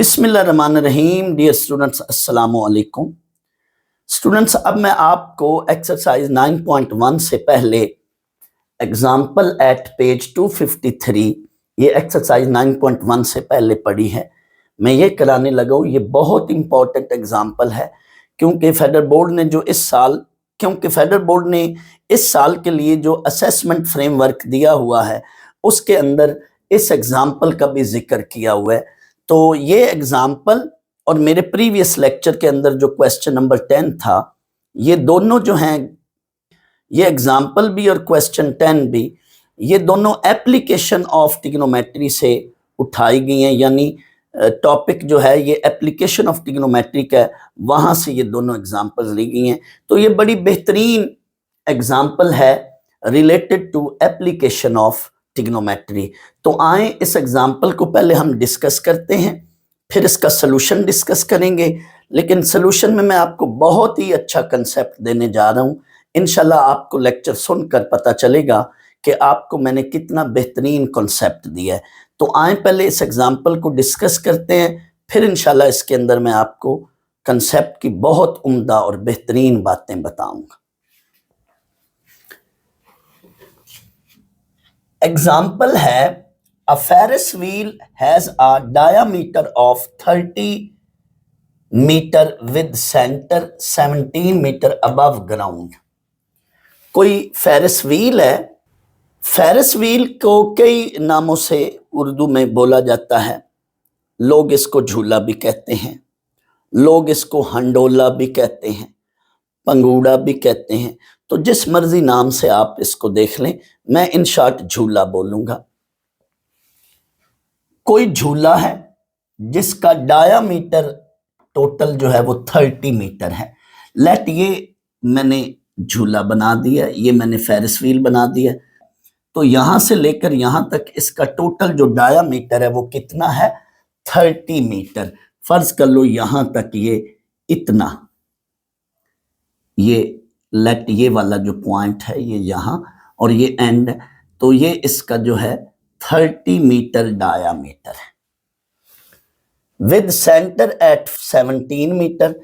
बिस्मिल्लाहिर्रहमानिर्रहीम। Dear students, अस्सलामु अलैकुम। स्टूडेंट्स, अब मैं आपको एक्सरसाइज 9.1 से पहले एग्जाम्पल एट पेज 253, ये एक्सरसाइज 9.1 से पहले पढ़ी है, मैं ये कराने लगा हूँ। ये बहुत इंपॉर्टेंट एग्जाम्पल है क्योंकि फेडरल बोर्ड ने इस साल के लिए जो असेसमेंट फ्रेमवर्क दिया हुआ है उसके अंदर इस एग्जाम्पल का भी जिक्र किया हुआ है। तो ये एग्जाम्पल और मेरे प्रीवियस लेक्चर के अंदर जो क्वेश्चन नंबर 10 था, ये दोनों जो हैं, ये एग्जाम्पल भी और क्वेश्चन 10 भी, ये दोनों एप्लीकेशन ऑफ ट्रिग्नोमेट्री से उठाई गई हैं। यानी टॉपिक जो है ये एप्लीकेशन ऑफ ट्रिग्नोमेट्री का है, वहां से ये दोनों एग्जाम्पल ली गई हैं। तो ये बड़ी बेहतरीन एग्जाम्पल है related to application of trigonometry. तो आए इस एग्जाम्पल को पहले हम डिस्कस करते हैं, फिर इसका सलूशन डिस्कस करेंगे। लेकिन सलूशन में मैं आपको बहुत ही अच्छा कंसेप्ट देने जा रहा हूं। इंशाल्लाह आपको लेक्चर सुनकर पता चलेगा कि आपको मैंने कितना बेहतरीन कॉन्सेप्ट दिया है। तो आए पहले इस एग्जाम्पल को डिस्कस करते हैं, फिर इंशाल्लाह इसके अंदर मैं आपको कंसेप्ट की बहुत उम्दा और बेहतरीन बातें बताऊंगा। एग्जाम्पल है, a Ferris wheel has a diameter of 30 metre with centre 17 metre above ground. कोई फेरिस व्हील है। फेरिस व्हील को कई नामों से उर्दू में बोला जाता है। लोग इसको झूला भी कहते हैं, लोग इसको हंडोला भी कहते हैं, पंगूड़ा भी कहते हैं। तो जिस मर्जी नाम से आप इसको देख लें, मैं इन शॉर्ट झूला बोलूंगा। कोई झूला है जिसका डायामीटर टोटल जो है वो 30 मीटर है। लेट ये मैंने झूला बना दिया, ये मैंने फेरिस व्हील बना दिया। तो यहां से लेकर यहां तक इसका टोटल जो डायामीटर है वो कितना है? 30 मीटर। फर्ज कर लो यहां तक ये इतना, ये लेट ये वाला जो पॉइंट है ये यहां और ये एंड, तो ये इसका जो है 30 मीटर डायामीटर है विद सेंटर एट 17 मीटर।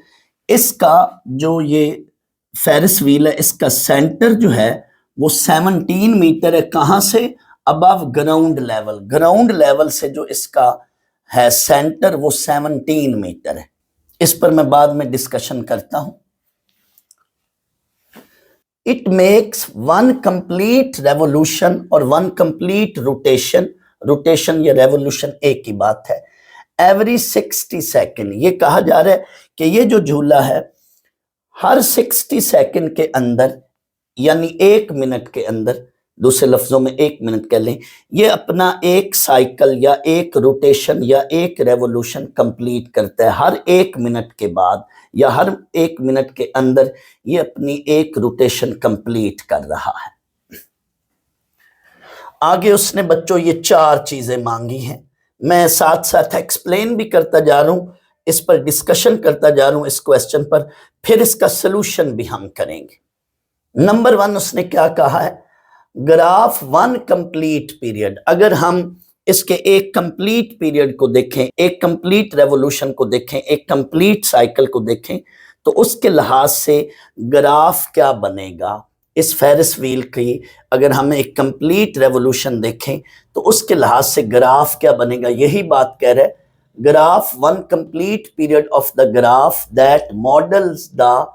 इसका जो ये फेरिस व्हील है, इसका सेंटर जो है वो 17 मीटर है। कहां से? Above ground level. Ground level से जो इसका है सेंटर वो 17 मीटर है। इस पर मैं बाद में डिस्कशन करता हूं। इट मेक्स 1 कंप्लीट रेवोल्यूशन और 1 कंप्लीट रोटेशन। रोटेशन या रेवोल्यूशन एक ही बात है। Every 60 second. ये कहा जा रहा है कि ये जो झूला है हर 60 सेकेंड के अंदर, यानी 1 मिनट के अंदर, दूसरे लफ्जों में 1 मिनट कह लें, ये अपना एक साइकिल या एक रोटेशन या एक रेवोल्यूशन कंप्लीट करता है। हर 1 मिनट के बाद या हर 1 मिनट के अंदर ये अपनी एक रोटेशन कंप्लीट कर रहा है। आगे उसने बच्चों ये 4 चीजें मांगी हैं। मैं साथ साथ एक्सप्लेन भी करता जा रहा हूं, इस पर डिस्कशन करता जा रहा हूं इस क्वेश्चन पर, फिर इसका सलूशन भी हम करेंगे। नंबर 1 उसने क्या कहा है? Graph 1 complete period. अगर हम इसके एक कंप्लीट पीरियड को देखें, एक कंप्लीट रेवोल्यूशन को देखें, एक कंप्लीट साइकिल को देखें, तो उसके लिहाज से ग्राफ क्या बनेगा इस फेरिस व्हील की? अगर हम एक कंप्लीट रेवोल्यूशन देखें तो उसके लिहाज से ग्राफ क्या बनेगा? यही बात कह रहा है, graph 1 complete period of the graph that models the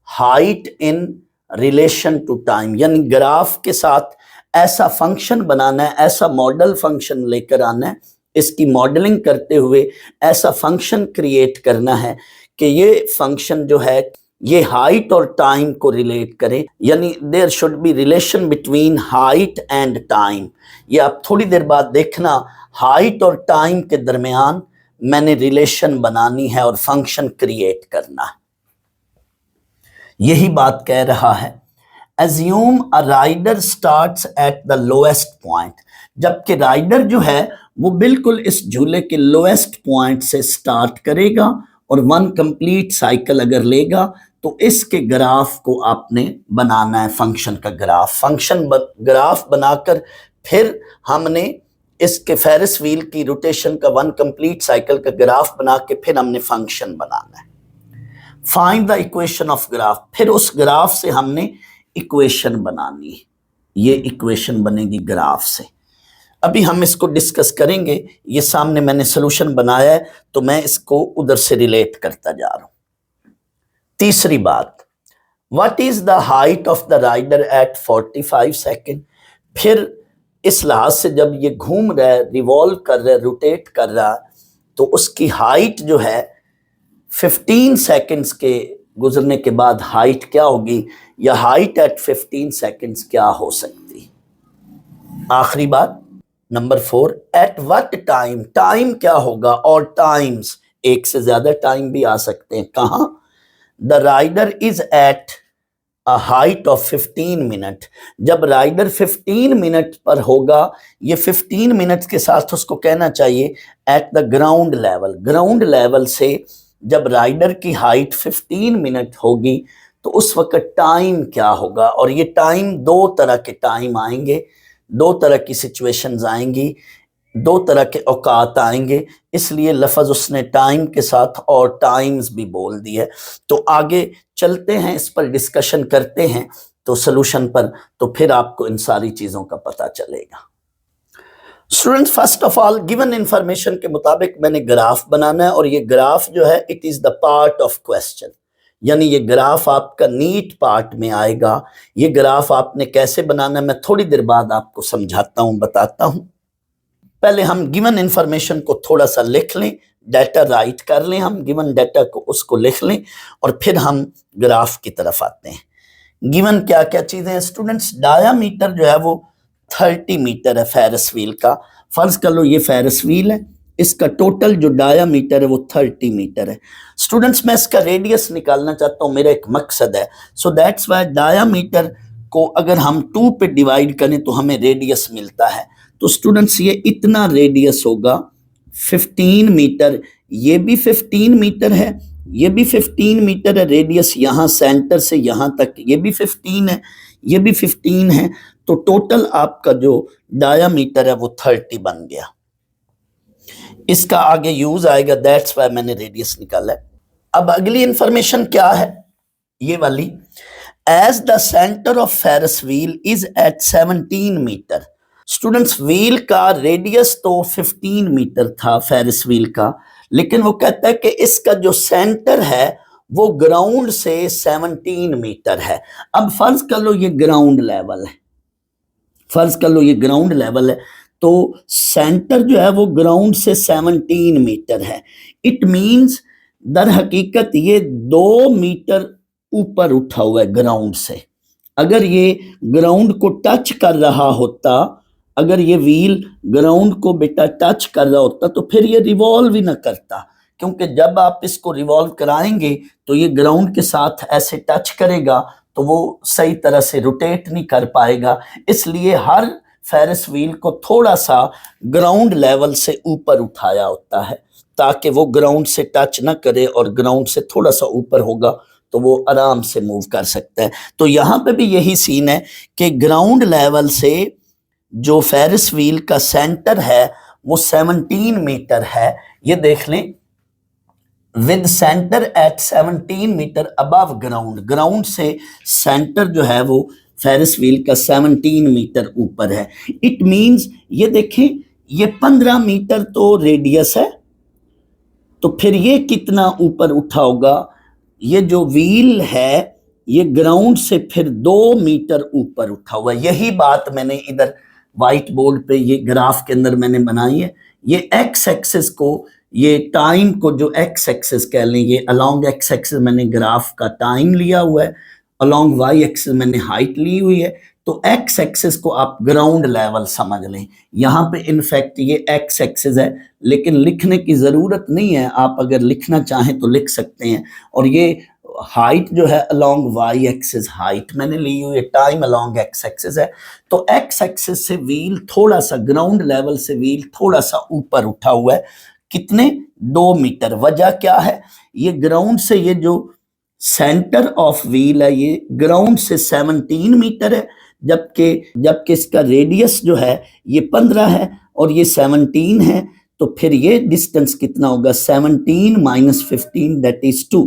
height in relation to time. यानी ग्राफ के साथ ऐसा फंक्शन बनाना है, ऐसा मॉडल फंक्शन लेकर आना है, इसकी मॉडलिंग करते हुए ऐसा फंक्शन क्रिएट करना है कि ये फंक्शन जो है ये हाइट और टाइम को रिलेट करे। यानी there should be relation between height and time. ये आप थोड़ी देर बाद देखना, हाइट और टाइम के दरमियान मैंने रिलेशन बनानी है और फंक्शन क्रिएट करना है। यही बात कह रहा है। Assume a rider starts at the lowest point। जबकि राइडर जो है वो बिल्कुल इस झूले के लोएस्ट पॉइंट से स्टार्ट करेगा और 1 कंप्लीट साइकिल अगर लेगा तो इसके ग्राफ को आपने बनाना है, फंक्शन का ग्राफ। फंक्शन ग्राफ बनाकर फिर हमने इसके फेरिस व्हील की रोटेशन का 1 कंप्लीट साइकिल का ग्राफ बना के फिर हमने फंक्शन बनाना है। Find the equation of graph, फिर उस ग्राफ से हमने इक्वेशन बनानी है। ये इक्वेशन बनेगी ग्राफ से। अभी हम इसको डिस्कस करेंगे। ये सामने मैंने सोल्यूशन बनाया है तो मैं इसको उधर से रिलेट करता जा रहा हूं। तीसरी बात, what is the height of the rider at 45 second. फिर इस लिहाज से जब ये घूम रहा है, रिवॉल्व कर रहा है, रोटेट कर रहा है, तो उसकी हाइट जो है 15 सेकेंड्स के गुजरने के बाद हाइट क्या होगी, या हाइट एट 15 सेकेंड्स क्या हो सकती। आखिरी बात number 4, eight what time, time क्या होगा, और टाइम्स एक से ज्यादा टाइम भी आ सकते हैं। कहां, the rider is at a height of 15 minute. जब राइडर 15 मिनट पर होगा, ये 15 मिनट के साथ उसको कहना चाहिए at the ground level. Ground level से जब राइडर की हाइट 15 मिनट होगी तो उस वक्त टाइम क्या होगा। और ये टाइम दो तरह के टाइम आएंगे, दो तरह की सिचुएशंस आएंगी, दो तरह के औकात आएंगे, इसलिए लफ्ज उसने टाइम के साथ और टाइम्स भी बोल दिए। तो आगे चलते हैं, इस पर डिस्कशन करते हैं तो सोल्यूशन पर, तो फिर आपको इन सारी चीजों का पता चलेगा। Students, first of all given information के मुताबिक मैंने ग्राफ बनाना है, और ये ग्राफ जो है it is the part of question, यानी ये ग्राफ आपका नीट पार्ट में आएगा। ये ग्राफ आपने कैसे बनाना है मैं थोड़ी देर बाद आपको समझाता हूं, बताता हूं। पहले हम गिवन इंफॉर्मेशन को थोड़ा सा लिख लें, डाटा राइट कर लें, हम गिवन डाटा को उसको लिख लें और फिर हम ग्राफ की तरफ आते हैं। गिवन क्या क्या चीजें हैं स्टूडेंट्स, डायामीटर जो है वो 30 मीटर है फेरिस व्हील का। फर्ज कर लो ये फेरिस व्हील है, इसका टोटल जो डायामीटर है वो 30 मीटर है। स्टूडेंट्स, मैं इसका रेडियस निकालना चाहता हूं, मेरा एक मकसद है। सो दैट्स वाई डायामीटर को अगर हम 2 पे डिवाइड करें तो हमें रेडियस मिलता है। तो स्टूडेंट्स ये इतना रेडियस होगा 15 मीटर, ये भी 15 मीटर है, ये भी 15 मीटर है रेडियस, यहां सेंटर से यहां तक ये भी 15 है, ये भी 15 है। तो टोटल आपका जो डायामीटर है वो 30 बन गया। इसका आगे यूज आएगा, दैट्स वाई मैंने रेडियस निकाला है। अब अगली इंफॉर्मेशन क्या है, ये वाली, as the centre of Ferris wheel is at 17 metre. Students, wheel का रेडियस तो 15 मीटर था फेरिस व्हील का, लेकिन वो कहता है कि इसका जो सेंटर है वो ग्राउंड से 17 मीटर है। अब फर्ज कर लो ये ग्राउंड लेवल है, फर्ज कर लो ये ग्राउंड लेवल है, तो सेंटर जो है वो ग्राउंड से 17 मीटर है। इट मींस दर हकीकत ये 2 मीटर ऊपर उठा हुआ है ग्राउंड से। अगर ये ग्राउंड को टच कर रहा होता, अगर ये व्हील ग्राउंड को बेटा टच कर रहा होता तो फिर ये रिवॉल्व ही ना करता, क्योंकि जब आप इसको रिवॉल्व कराएंगे तो ये ग्राउंड के साथ ऐसे टच करेगा तो वो सही तरह से रोटेट नहीं कर पाएगा। इसलिए हर फेरिस व्हील को थोड़ा सा ग्राउंड लेवल से ऊपर उठाया होता है ताकि वो ग्राउंड से टच ना करे, और ग्राउंड से थोड़ा सा ऊपर होगा तो वो आराम से मूव कर सकता है। तो यहाँ पे भी यही सीन है कि ग्राउंड लेवल से जो फेरिस व्हील का सेंटर है वो 17 मीटर है। ये देख लें, with centre at 17 metre above ground, ground से सेंटर जो है वो फेरिस व्हील का 17 मीटर ऊपर है। इट मींस ये देखें, ये 15 मीटर तो रेडियस है, तो फिर ये कितना ऊपर उठा होगा, ये जो व्हील है ये ग्राउंड से फिर 2 मीटर ऊपर उठा हुआ है। यही बात मैंने इधर व्हाइट बोर्ड पे ये ग्राफ के अंदर मैंने बनाई है। ये एक्स एक्सिस को, ये टाइम को जो एक्स एक्सिस कह लें, ये अलोंग एक्स एक्सिस मैंने ग्राफ का टाइम लिया हुआ है, अलोंग वाई एक्सिस मैंने हाइट ली हुई है। तो एक्स एक्सिस को आप ग्राउंड लेवल समझ लें। यहाँ पे इनफैक्ट ये एक्स एक्सिस है, लेकिन लिखने की ज़रूरत नहीं है, आप अगर लिखना चाहें तो लिख सकते हैं। और ये हाइट जो है अलोंग वाई एक्सिस हाइट मैंने ली हुई है, टाइम अलोंग एक्स एक्सिस है। तो एक्स एक्सिस से व्हील थोड़ा सा, ग्राउंड लेवल से व्हील थोड़ा सा ऊपर उठा हुआ है, कितने, 2 मीटर। वजह क्या है, ये ग्राउंड से, ये जो सेंटर ऑफ व्हील है ये ग्राउंड से 17 मीटर है, जबकि इसका रेडियस जो है ये 15 है और ये 17 है, तो फिर ये डिस्टेंस कितना होगा? 17 minus 15 that is 2।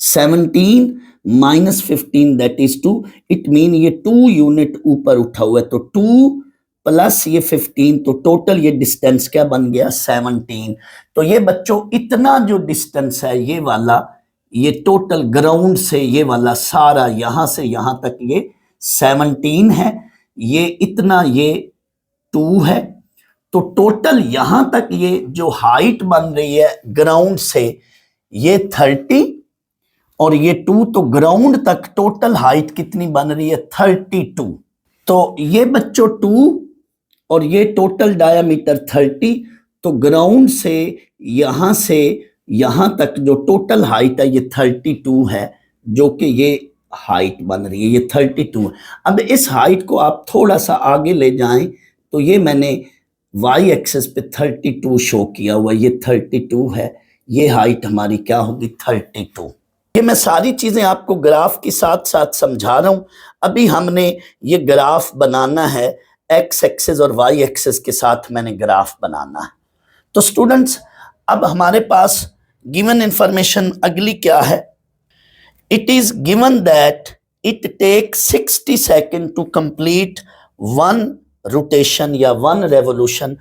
17 minus 15 that is 2। It mean ये 2 यूनिट ऊपर उठा हुआ है, तो 2 प्लस ये 15, तो टोटल ये डिस्टेंस क्या बन गया? 17। तो ये बच्चों इतना जो डिस्टेंस है ये वाला, ये टोटल ग्राउंड से ये वाला सारा यहां से यहां तक ये 17 है, ये इतना ये 2 है, तो टोटल यहां तक ये जो हाइट बन रही है ग्राउंड से ये 30 और ये 2, तो ग्राउंड तक टोटल हाइट कितनी बन रही है? 32। तो ये बच्चों 2 और ये टोटल डायामीटर 30, तो ग्राउंड से यहां तक जो टोटल हाइट है ये 32 है, जो कि ये हाइट बन रही है, ये 32 है। अब इस हाइट को आप थोड़ा सा आगे ले जाएं, तो ये मैंने वाई एक्सेस पे 32 शो किया हुआ, ये 32 है, ये हाइट हमारी क्या होगी? 32। ये मैं सारी चीजें आपको ग्राफ के साथ साथ समझा रहा हूं। अभी हमने ये ग्राफ बनाना है, एक्स एक्सिस और वाई एक्सिस के साथ मैंने ग्राफ बनाना है। तो स्टूडेंट्स, अब हमारे पास गिवन इंफॉर्मेशन अगली क्या है? It is given that it take 60 second to complete 1 rotation या 1 रेवोल्यूशन।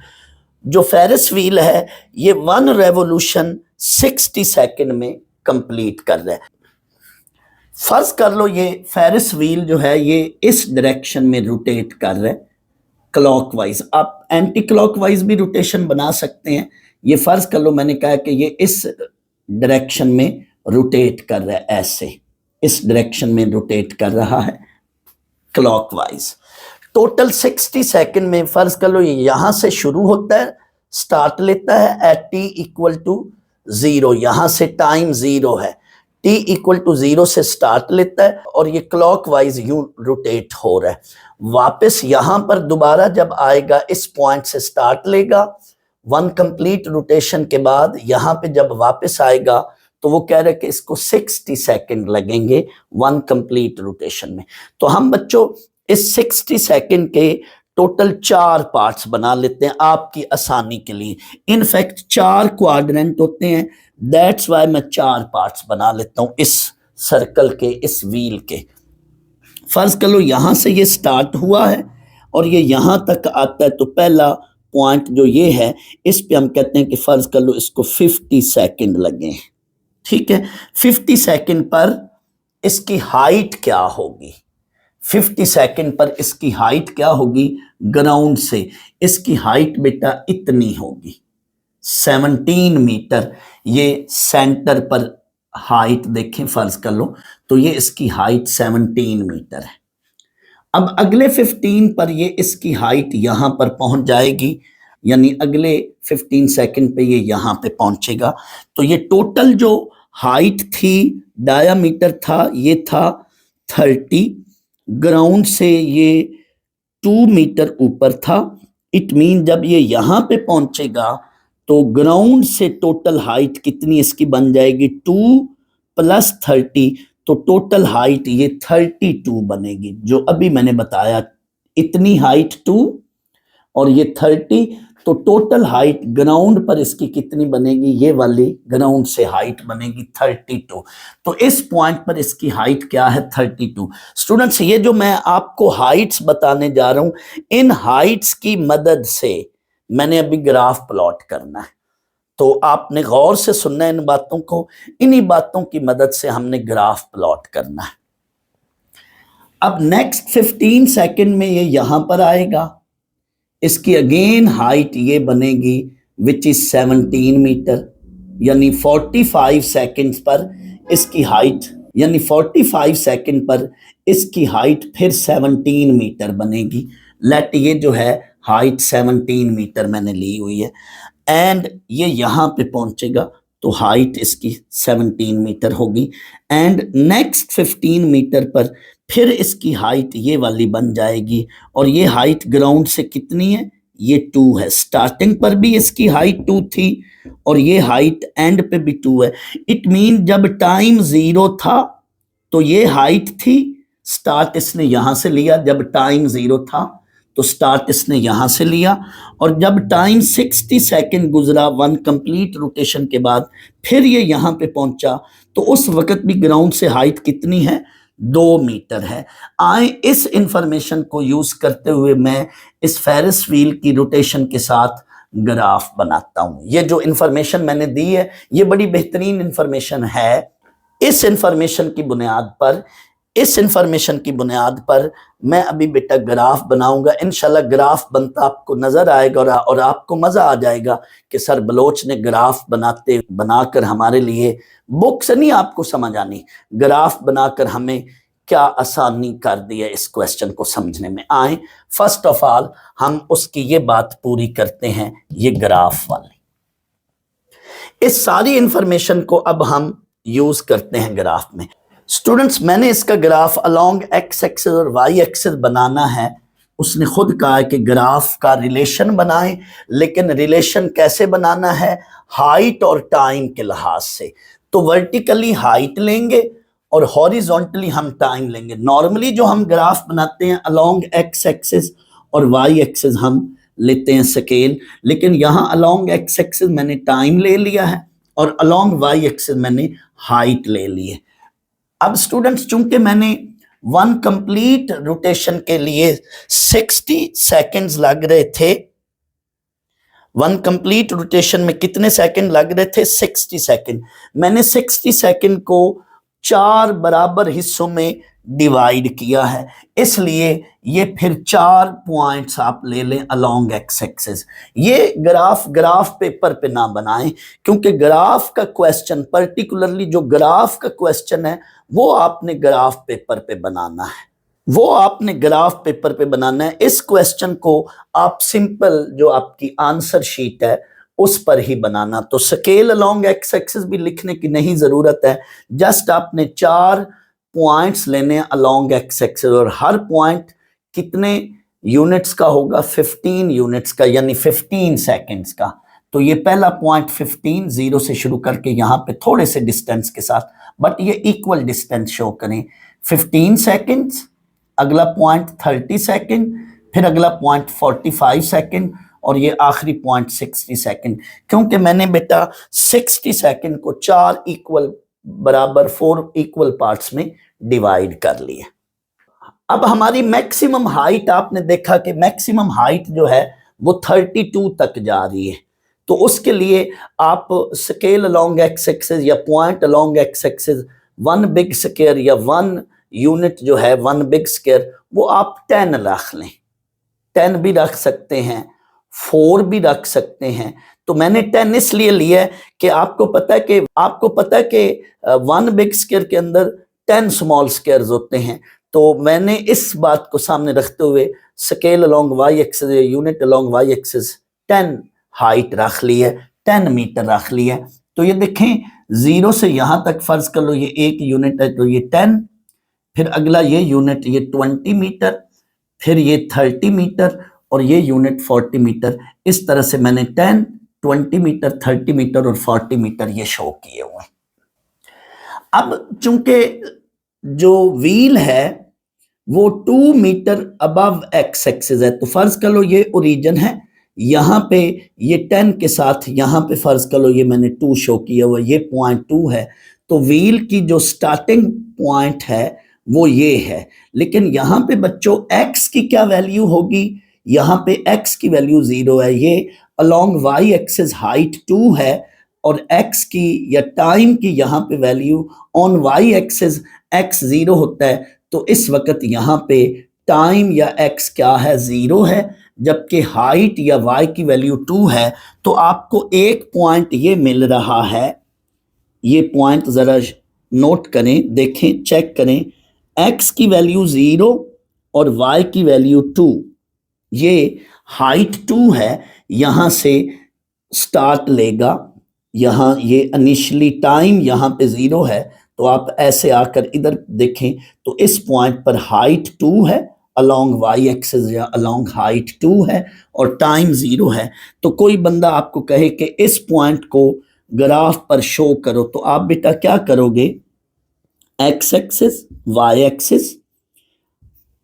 जो फेरिस व्हील है ये 1 रेवोल्यूशन 60 सेकेंड में कंप्लीट कर रहा है। फर्ज कर लो ये फेरिस व्हील जो है ये इस डायरेक्शन में रोटेट कर रहा है क्लॉकवाइज। आप एंटी क्लॉकवाइज भी रोटेशन बना सकते हैं। ये फर्ज कर लो मैंने कहा कि ये इस डायरेक्शन में रोटेट कर रहा है, ऐसे इस डायरेक्शन में रोटेट कर रहा है क्लॉकवाइज। टोटल 60 सेकेंड में फर्ज कर लो ये यहां से शुरू होता है, स्टार्ट लेता है एट t इक्वल टू 0, यहां से टाइम 0 है, t इक्वल टू 0 से स्टार्ट लेता है और ये क्लॉकवाइज यूं रोटेट हो रहा है। वापस यहां पर दोबारा जब आएगा इस पॉइंट से स्टार्ट लेगा, 1 कंप्लीट रोटेशन के बाद यहां पे जब वापस आएगा तो वो कह रहे हैं कि इसको 60 सेकेंड लगेंगे 1 कंप्लीट रोटेशन में। तो हम बच्चों इस 60 सेकेंड के टोटल 4 पार्ट्स बना लेते हैं आपकी आसानी के लिए। इनफैक्ट 4 क्वाड्रेंट होते हैं, दैट्स वाई मैं 4 पार्ट्स बना लेता हूं इस सर्कल के, इस व्हील के। फर्ज कर लो यहां से ये स्टार्ट हुआ है और ये यहां तक आता है, तो पहला पॉइंट जो ये है इस पे हम कहते हैं कि फर्ज कर लो इसको 50 सेकेंड लगे, ठीक है। 50 सेकेंड पर इसकी हाइट क्या होगी? 50 सेकेंड पर इसकी हाइट क्या होगी? ग्राउंड से इसकी हाइट बेटा इतनी होगी 17 मीटर। ये सेंटर पर हाइट देखें फर्ज कर लो, तो ये इसकी हाइट 17 मीटर है। अब अगले 15 पर ये इसकी हाइट यहां पर पहुंच जाएगी, यानी अगले 15 सेकेंड पे ये यहां पे पहुंचेगा। तो ये टोटल जो हाइट थी, डायामीटर था, ये था 30, ग्राउंड से ये 2 मीटर ऊपर था। इट मीन जब ये यहां पे पहुंचेगा तो ग्राउंड से टोटल हाइट कितनी इसकी बन जाएगी? 2 प्लस 30, तो टोटल हाइट ये 32 बनेगी, जो अभी मैंने बताया। इतनी हाइट 2 और ये 30, तो टोटल हाइट ग्राउंड पर इसकी कितनी बनेगी? ये वाली ग्राउंड से हाइट बनेगी 32। तो इस पॉइंट पर इसकी हाइट क्या है? 32। स्टूडेंट्स, ये जो मैं आपको हाइट्स बताने जा रहा हूं, इन हाइट्स की मदद से मैंने अभी ग्राफ प्लॉट करना है, तो आपने गौर से सुनना है इन बातों को। इन्हीं बातों की मदद से हमने ग्राफ प्लॉट करना है। अब नेक्स्ट 15 सेकेंड में ये यहां पर आएगा, इसकी अगेन हाइट ये बनेगी विच इज 17 मीटर, यानी 45 सेकेंड पर इसकी हाइट, यानी 45 सेकेंड पर इसकी हाइट फिर 17 मीटर बनेगी। लेट ये जो है हाइट 17 मीटर मैंने ली हुई है, एंड ये यहां पे पहुंचेगा तो हाइट इसकी 17 मीटर होगी। एंड नेक्स्ट 15 मीटर पर फिर इसकी हाइट ये वाली बन जाएगी, और ये हाइट ग्राउंड से कितनी है? ये 2 है। स्टार्टिंग पर भी इसकी हाइट 2 थी और ये हाइट एंड पे भी 2 है। इट मीन जब टाइम 0 था तो ये हाइट थी स्टार्ट इसने यहां से लिया जब टाइम 0 था, तो स्टार्ट इसने यहां से लिया, और जब टाइम 60 सेकंड गुजरा 1 कंप्लीट रोटेशन के बाद, फिर ये यहां पे पहुंचा, तो उस वक्त भी ग्राउंड से हाइट कितनी है, 2 मीटर है। आए इस इंफॉर्मेशन को यूज करते हुए मैं इस फेरिस व्हील की रोटेशन के साथ ग्राफ बनाता हूं। ये जो इंफॉर्मेशन मैंने दी है ये बड़ी बेहतरीन इंफॉर्मेशन है। इस इंफॉर्मेशन की बुनियाद पर मैं अभी बेटा ग्राफ बनाऊंगा। इंशाल्लाह ग्राफ बनता आपको नजर आएगा और आपको मजा आ जाएगा कि सर बलोच ने ग्राफ बनाकर हमारे लिए, बुक से नहीं आपको समझ आनी, ग्राफ बनाकर हमें क्या आसानी कर दी है इस क्वेश्चन को समझने में। आए फर्स्ट ऑफ ऑल हम उसकी ये बात पूरी करते हैं, ये ग्राफ वाली। इस सारी इंफॉर्मेशन को अब हम यूज करते हैं ग्राफ में। स्टूडेंट्स, मैंने इसका ग्राफ अलोंग एक्स एक्सिस और वाई एक्सिस बनाना है। उसने खुद कहा है कि ग्राफ का रिलेशन बनाएं, लेकिन रिलेशन कैसे बनाना है, हाइट और टाइम के लिहाज से। तो वर्टिकली हाइट लेंगे और हॉरिजॉन्टली हम टाइम लेंगे। नॉर्मली जो हम ग्राफ बनाते हैं अलोंग एक्स एक्सिस और वाई एक्सिस हम लेते हैं स्केल, लेकिन यहाँ अलोंग एक्स एक्सिस मैंने टाइम ले लिया है और अलोंग वाई एक्सिस मैंने हाइट ले ली है। अब स्टूडेंट्स, चूंकि मैंने 1 कंप्लीट रोटेशन के लिए 60 सेकंड्स लग रहे थे, 1 कंप्लीट रोटेशन में कितने सेकंड लग रहे थे, 60 सेकंड। मैंने 60 सेकंड को 4 बराबर हिस्सों में डिवाइड किया है, इसलिए ये फिर 4 पॉइंट्स आप ले लें अलोंग एक्स एक्सिस। ये ग्राफ पेपर पे ना बनाएं, क्योंकि ग्राफ का क्वेश्चन, पर्टिकुलरली जो ग्राफ का क्वेश्चन है वो आपने ग्राफ पेपर पे बनाना है। इस क्वेश्चन को आप सिंपल जो आपकी आंसर शीट है उस पर ही बनाना। तो स्केल अलोंग एक्स एक्सिस भी लिखने की नहीं जरूरत है, जस्ट आपने 4 पॉइंट्स लेने अलोंग एक्स एक्सिस, और हर पॉइंट कितने यूनिट्स का होगा, 15 यूनिट्स का, यानी 15 सेकंड्स का। तो ये पहला पॉइंट 15, 0 से शुरू करके यहाँ पे थोड़े से डिस्टेंस के साथ, बट ये इक्वल डिस्टेंस शो करें, 15 सेकंड्स, अगला पॉइंट 30 सेकंड, फिर अगला पॉइंट 45 सेकंड, और ये आखिरी पॉइंट 60 सेकंड। क्योंकि मैंने बेटा 60 सेकंड को 4 इक्वल बराबर 4 इक्वल पार्ट्स में डिवाइड कर लिया। अब हमारी मैक्सिमम हाइट, आपने देखा कि मैक्सिमम हाइट जो है वो 32 तक जा रही है। तो उसके लिए आप स्केल अलोंग एक्स एक्सिस या point along X axis 1 big square या 1 यूनिट जो है 1 बिग स्क्वायर, वो आप 10 रख लें। 10 भी रख सकते हैं, 4 भी रख सकते हैं। तो मैंने 10 इसलिए लिया है कि आपको पता है कि 1 बिग स्क्वायर के अंदर 10 स्मॉल स्क्वायर्स होते हैं। तो मैंने इस बात को सामने रखते हुए स्केल अलोंग वाई एक्सिस या unit along Y axis 10 height रख ली है, 10 मीटर रख ली है। तो ये देखें 0 से यहां तक फर्ज कर लो ये 1 यूनिट है, तो ये 10, फिर अगला ये यूनिट ये 20 मीटर, फिर ये 30 मीटर, और ये यूनिट 40 मीटर। इस तरह से मैंने 10, 20 मीटर, 30 मीटर और 40 मीटर ये शो किए हुए। अब चूंकि जो व्हील है वो 2 मीटर अबव एक्स एक्सिस है, तो फर्ज कर लो ये ओरिजिन है, यहाँ पे ये 10 के साथ यहाँ पे फर्ज कर लो ये मैंने 2 शो किया हुआ, ये पॉइंट 2 है। तो व्हील की जो स्टार्टिंग पॉइंट है वो ये है। लेकिन यहाँ पे बच्चों x की क्या वैल्यू होगी, यहाँ पे x की वैल्यू 0 है। ये अलोंग y एक्सिस हाइट 2 है, और x की या टाइम की यहाँ पे value on y axis x 0 होता है। तो इस वक्त यहाँ पे टाइम या x क्या है, 0 है, जबकि हाइट या y की वैल्यू 2 है। तो आपको एक पॉइंट ये मिल रहा है, ये पॉइंट जरा नोट करें, देखें, चेक करें, x की वैल्यू 0 और y की वैल्यू 2, ये हाइट 2 है, यहां से स्टार्ट लेगा, यहां ये इनिशियली टाइम यहां पे 0 है। तो आप ऐसे आकर इधर देखें तो इस पॉइंट पर हाइट 2 है, अलोंग वाई एक्सिस या अलोंग हाइट 2 है, और टाइम 0 है। तो कोई बंदा आपको कहे कि इस पॉइंट को ग्राफ पर शो करो, तो आप बेटा क्या करोगे, X axis, Y axis,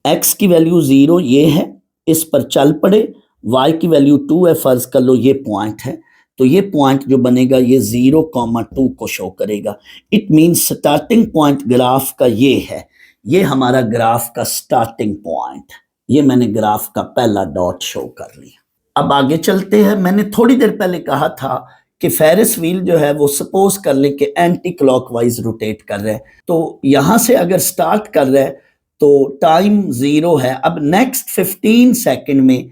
x की वैल्यू 0 ये है, इस पर चल पड़े, y की वैल्यू 2 है, फर्ज कर लो ये पॉइंट है, तो ये पॉइंट जो बनेगा ये 0,2 को शो करेगा। It means starting point graph का ये है, ये हमारा ग्राफ का स्टार्टिंग पॉइंट, ये मैंने ग्राफ का पहला डॉट शो कर लिया। अब आगे चलते हैं। मैंने थोड़ी देर पहले कहा था कि फेरिस व्हील जो है वो सपोज कर ले कि एंटी क्लॉकवाइज रोटेट कर रहा है, तो यहां से अगर स्टार्ट कर रहा है तो टाइम 0 है। अब नेक्स्ट 15 सेकंड में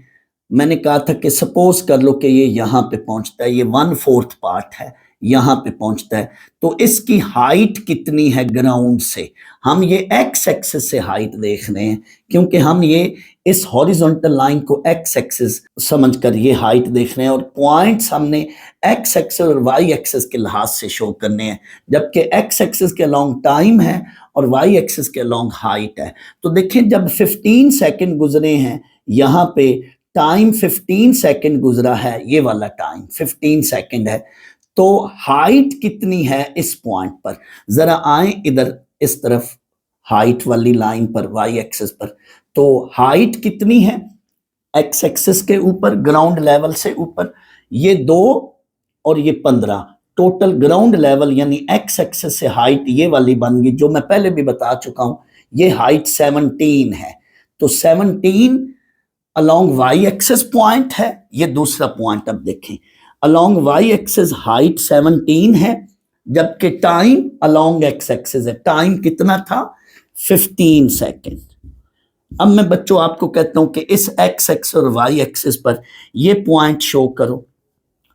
मैंने कहा था कि सपोज कर लो कि ये यहां पे पहुंचता है, ये 1/4 पार्ट है, यहां पे पहुंचता है, तो इसकी हाइट कितनी है ग्राउंड से। हम ये एक्स एक्सिस से हाइट देख रहे हैं, क्योंकि हम ये इस हॉरिजॉन्टल लाइन को एक्स एक्सिस समझकर ये हाइट देख रहे हैं, और पॉइंट्स हमने एक्स एक्सिस और वाई एक्सिस के लिहाज से शो करने हैं, जबकि एक्स एक्सिस के अलोंग टाइम है और वाई एक्सिस के अलोंग हाइट है। तो देखें, जब 15 सेकंड गुजरे हैं, यहाँ पे टाइम 15 सेकंड गुजरा है, ये वाला टाइम 15 सेकंड है, तो हाइट कितनी है इस पॉइंट पर। जरा आए इधर इस तरफ, हाइट वाली लाइन पर, वाई एक्सिस पर, तो हाइट कितनी है एक्स एक्सिस के ऊपर, ग्राउंड लेवल से ऊपर, ये 2 और ये 15, टोटल ग्राउंड लेवल यानी एक्स एक्सिस से हाइट ये वाली बन गई, जो मैं पहले भी बता चुका हूं, ये हाइट 17 है। तो 17 अलोंग वाई एक्सिस पॉइंट है, ये दूसरा पॉइंट। अब देखें, अलोंग वाई एक्सिस हाइट 17 है, जबकि टाइम अलोंग एक्स एक्सिस है, टाइम कितना था 15 सेकेंड। अब मैं बच्चों आपको कहता हूं कि इस एक्स एक्सिस और वाई एक्सिस पर ये पॉइंट शो करो।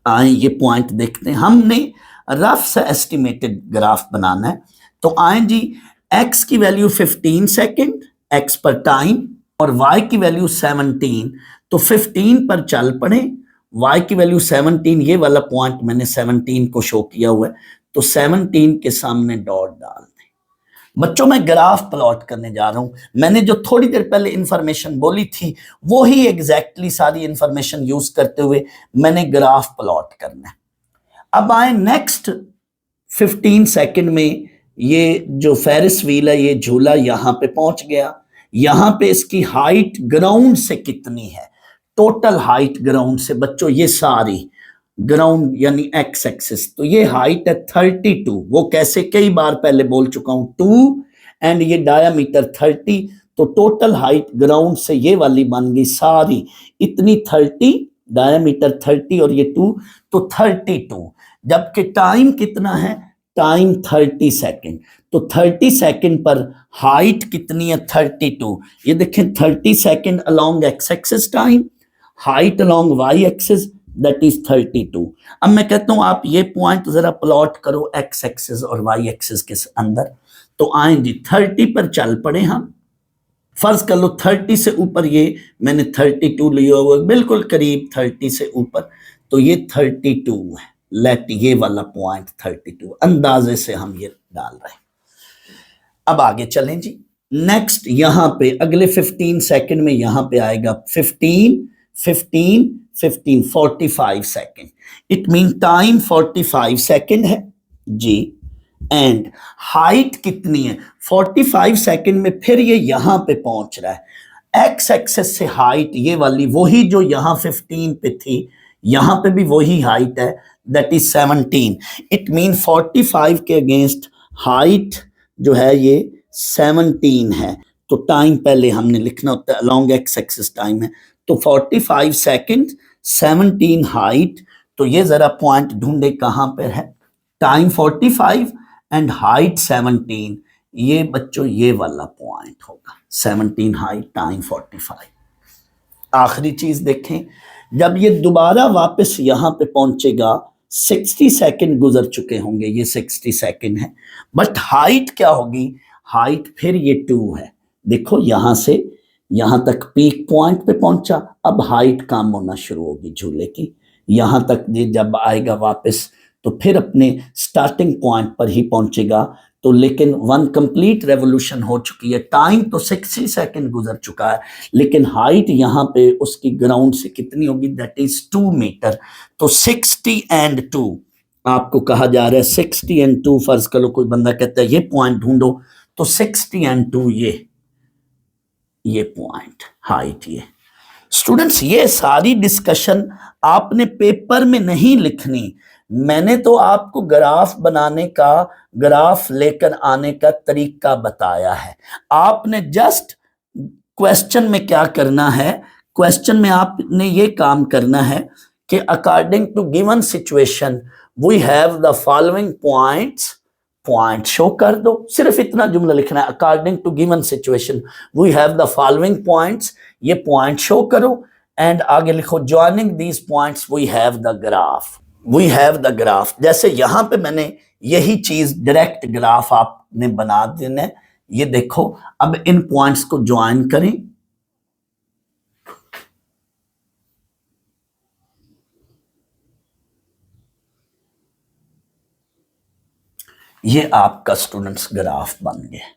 आए ये पॉइंट देखते हैं, हमने रफ सा एस्टिमेटेड ग्राफ बनाना है, तो आए जी, एक्स की वैल्यू 15 सेकेंड एक्स पर टाइम और y की वैल्यू 17, तो 15 पर चल पड़े, y की वैल्यू 17, ये वाला पॉइंट मैंने 17 को शो किया हुआ है, तो 17 के सामने डॉट डाल दें। बच्चों मैं ग्राफ प्लॉट करने जा रहा हूं, मैंने जो थोड़ी देर पहले इंफॉर्मेशन बोली थी वो ही एग्जैक्टली सारी इंफॉर्मेशन यूज करते हुए मैंने ग्राफ प्लॉट करना है। अब आए नेक्स्ट 15 सेकंड में, ये जो फेरिस व्हील है ये झूला यहां पे पहुंच गया, यहां पे इसकी हाइट ग्राउंड से कितनी है, टोटल हाइट ग्राउंड से बच्चों, ये सारी ग्राउंड यानी एक्स एक्सिस, तो ये हाइट है 32। वो कैसे, कई बार पहले बोल चुका हूं, 2 एंड ये डायामीटर 30, तो टोटल हाइट ग्राउंड से ये वाली बन गई सारी इतनी 30, डायामीटर 30 और ये 2, तो 32। जबकि टाइम कितना है, टाइम 30 सेकेंड, तो 30 सेकेंड पर हाइट कितनी है 32। ये देखें 30 second along X axis time, height along Y axis that is 32। अब मैं कहता हूं आप ये पॉइंट जरा प्लॉट करो एक्स एक्सिस और वाई एक्सिस के अंदर, तो आए जी 30 पर चल पड़े हम, फर्ज कर लो 30 से ऊपर, ये मैंने 32 लिया हुआ बिल्कुल करीब 30 से ऊपर, तो ये 32 है, लेट ये वाला पॉइंट 32 अंदाजे से हम ये डाल रहे हैं। अब आगे चलें जी, नेक्स्ट यहां पे अगले 15 सेकंड में यहां पे आएगा 15 15 15 45 second, it mean time 45 second है जी, एंड हाइट कितनी है 45 सेकंड में, फिर ये यहां पे पहुंच रहा है। एक्स एक्सेस से हाइट ये वाली वही जो यहां 15 पे थी, यहां पे भी वही हाइट है, दैट इज 17। इट मीन 45 के अगेंस्ट हाइट जो है ये 17 है, तो टाइम पहले हमने लिखना होता है, अलोंग एक्स एक्सिस टाइम है, तो 45 सेकंड 17 हाइट, तो ये जरा पॉइंट ढूंढे कहां पर है, टाइम 45 एंड हाइट 17, ये बच्चों ये वाला पॉइंट होगा, 17 हाइट टाइम 45। आखिरी चीज देखें, जब ये दोबारा वापस यहां पे पहुंचेगा 60 सेकंड गुजर चुके होंगे, ये 60 सेकंड है, बट हाइट क्या होगी, हाइट फिर ये 2 है, देखो यहां से यहां तक पीक पॉइंट पे पहुंचा, अब हाइट कम होना शुरू होगी झूले की, यहां तक ये जब आएगा वापस तो फिर अपने स्टार्टिंग पॉइंट पर ही पहुंचेगा, तो लेकिन 1 कंप्लीट रेवोल्यूशन हो चुकी है, टाइम तो 60 सेकंड गुजर चुका है, लेकिन हाइट यहां पे उसकी ग्राउंड से कितनी होगी, दैट इज 2 मीटर, तो 60 एंड 2 आपको कहा जा रहा है, 60 एंड 2, फर्ज करो कोई बंदा कहता है ये पॉइंट ढूंढो, तो 60 एंड 2 ये ये पॉइंट, हाइट ये। स्टूडेंट्स ये सारी डिस्कशन आपने पेपर में नहीं लिखनी, मैंने तो आपको ग्राफ बनाने का, ग्राफ लेकर आने का तरीका बताया है। आपने जस्ट क्वेश्चन में क्या करना है, क्वेश्चन में आपने ये काम करना है कि according to given situation we have the following points, point show कर दो, सिर्फ इतना जुमला लिखना है, according to given situation we have the following points, ये पॉइंट शो करो एंड आगे लिखो joining these points we have the graph, we have the graph. जैसे यहां पे मैंने यही चीज डायरेक्ट ग्राफ आपने बना देना है, ये देखो। अब इन पॉइंट्स को ज्वाइन करें, ये आपका स्टूडेंट्स ग्राफ बन गया।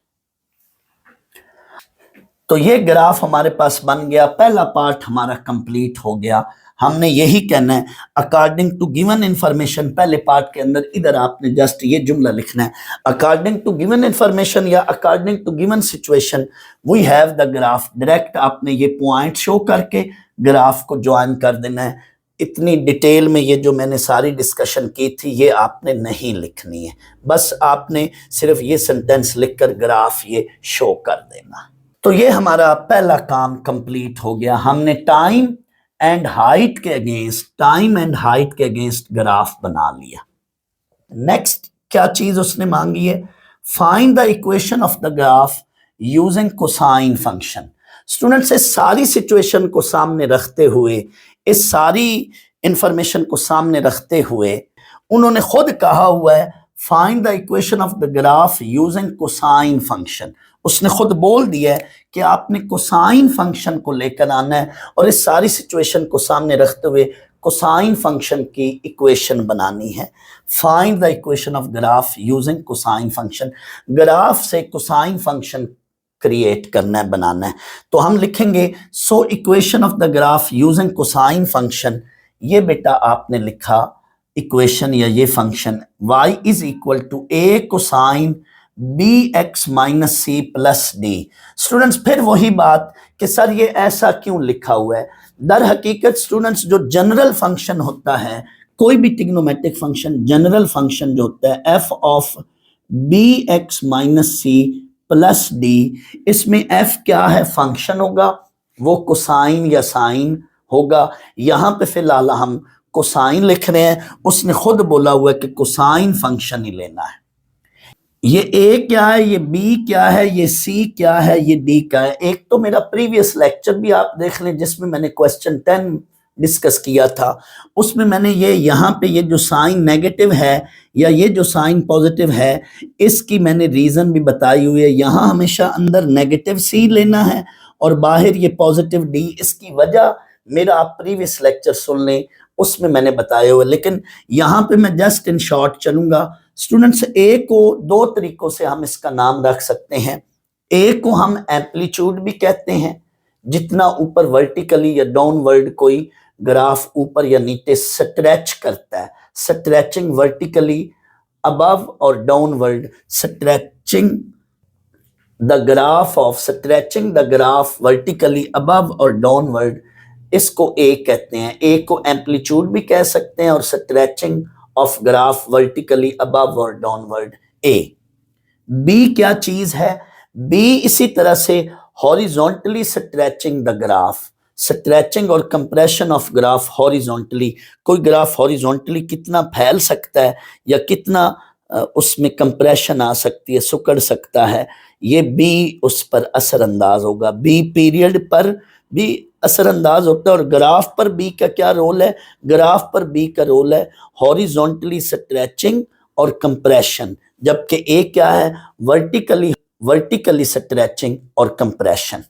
तो ये ग्राफ हमारे पास बन गया, पहला पार्ट हमारा कंप्लीट हो गया। हमने यही कहना है अकॉर्डिंग टू गिवन इंफॉर्मेशन, पहले पार्ट के अंदर इधर आपने जस्ट ये जुमला लिखना है, अकॉर्डिंग टू गिवन इंफॉर्मेशन या according to given situation we have the graph. Direct आपने ये पॉइंट शो करके ग्राफ को ज्वाइन कर देना है। इतनी डिटेल में ये जो मैंने सारी डिस्कशन की थी ये आपने नहीं लिखनी है, बस आपने सिर्फ ये सेंटेंस लिखकर ग्राफ ये शो कर देना। तो ये हमारा पहला काम कंप्लीट हो गया। हमने टाइम एंड हाइट के अगेंस्ट, टाइम एंड हाइट के अगेंस्ट ग्राफ बना लिया। नेक्स्ट क्या चीज उसने मांगी है, find the equation of the graph using cosine function. Students इस सारी सिचुएशन को सामने रखते हुए, इस सारी इंफॉर्मेशन को सामने रखते हुए उन्होंने खुद कहा हुआ है find the equation of the graph using cosine function. उसने खुद बोल दिया है कि आपने कोसाइन फंक्शन को लेकर आना है और इस सारी सिचुएशन को सामने रखते हुए कोसाइन फंक्शन की इक्वेशन बनानी है। Find the equation of graph using cosine function, graph से कोसाइन फंक्शन क्रिएट करना है, बनाना है। तो हम लिखेंगे so equation of the graph using cosine function. ये बेटा आपने लिखा इक्वेशन या ये function y is equal to a cosine bx minus C plus D. Students फिर वही बात कि सर ये ऐसा क्यों लिखा हुआ है, दर हकीकत स्टूडेंट्स जो जनरल फंक्शन होता है, कोई भी ट्रिग्नोमेट्रिक फंक्शन, जनरल फंक्शन जो होता है f of bx minus C plus D, इसमें f क्या है, फंक्शन होगा, वो कोसाइन या साइन होगा। यहां पे फिलहाल हम कोसाइन लिख रहे हैं, उसने खुद बोला हुआ है कि कोसाइन फंक्शन ही लेना है। ये a क्या है, ये b क्या है, ये c क्या है, ये d क्या है। एक तो मेरा प्रीवियस लेक्चर भी आप देख लें जिसमें मैंने क्वेश्चन 10 डिस्कस किया था, उसमें मैंने ये यहाँ पे ये जो साइन नेगेटिव है या ये जो साइन पॉजिटिव है, इसकी मैंने रीजन भी बताई हुई है। यहाँ हमेशा अंदर नेगेटिव c लेना है और बाहर ये पॉजिटिव d। इसकी वजह मेरा आप प्रीवियस लेक्चर सुन लें, उसमें मैंने बताया हुआ। लेकिन यहाँ पे मैं जस्ट इन शॉर्ट चलूंगा। स्टूडेंट्स ए को दो तरीकों से हम इसका नाम रख सकते हैं। ए को हम एम्पलीट्यूड भी कहते हैं, जितना ऊपर वर्टिकली या डाउनवर्ड कोई ग्राफ ऊपर या नीचे स्ट्रेच करता है, स्ट्रेचिंग वर्टिकली अबव और downward, stretching the graph of, stretching the graph vertically above और डाउनवर्ड, इसको ए कहते हैं। ए को एम्पलीट्यूड भी कह सकते हैं और stretching of graph vertically above और डाउनवर्ड ए। बी क्या चीज है, बी इसी तरह से horizontally stretching the graph, stretching और कंप्रेशन ऑफ ग्राफ हॉरिजॉन्टली। कोई ग्राफ हॉरिजॉन्टली कितना फैल सकता है या कितना उसमें कंप्रेशन आ सकती है, सुकड़ सकता है, ये बी उस पर असरअंदाज होगा। बी पीरियड पर भी असरअंदाज होता है। और ग्राफ पर बी का क्या रोल है, ग्राफ पर बी का रोल है हॉरिजॉन्टली स्ट्रेचिंग और कंप्रेशन, जबकि ए क्या है, वर्टिकली स्ट्रेचिंग और कंप्रेशन।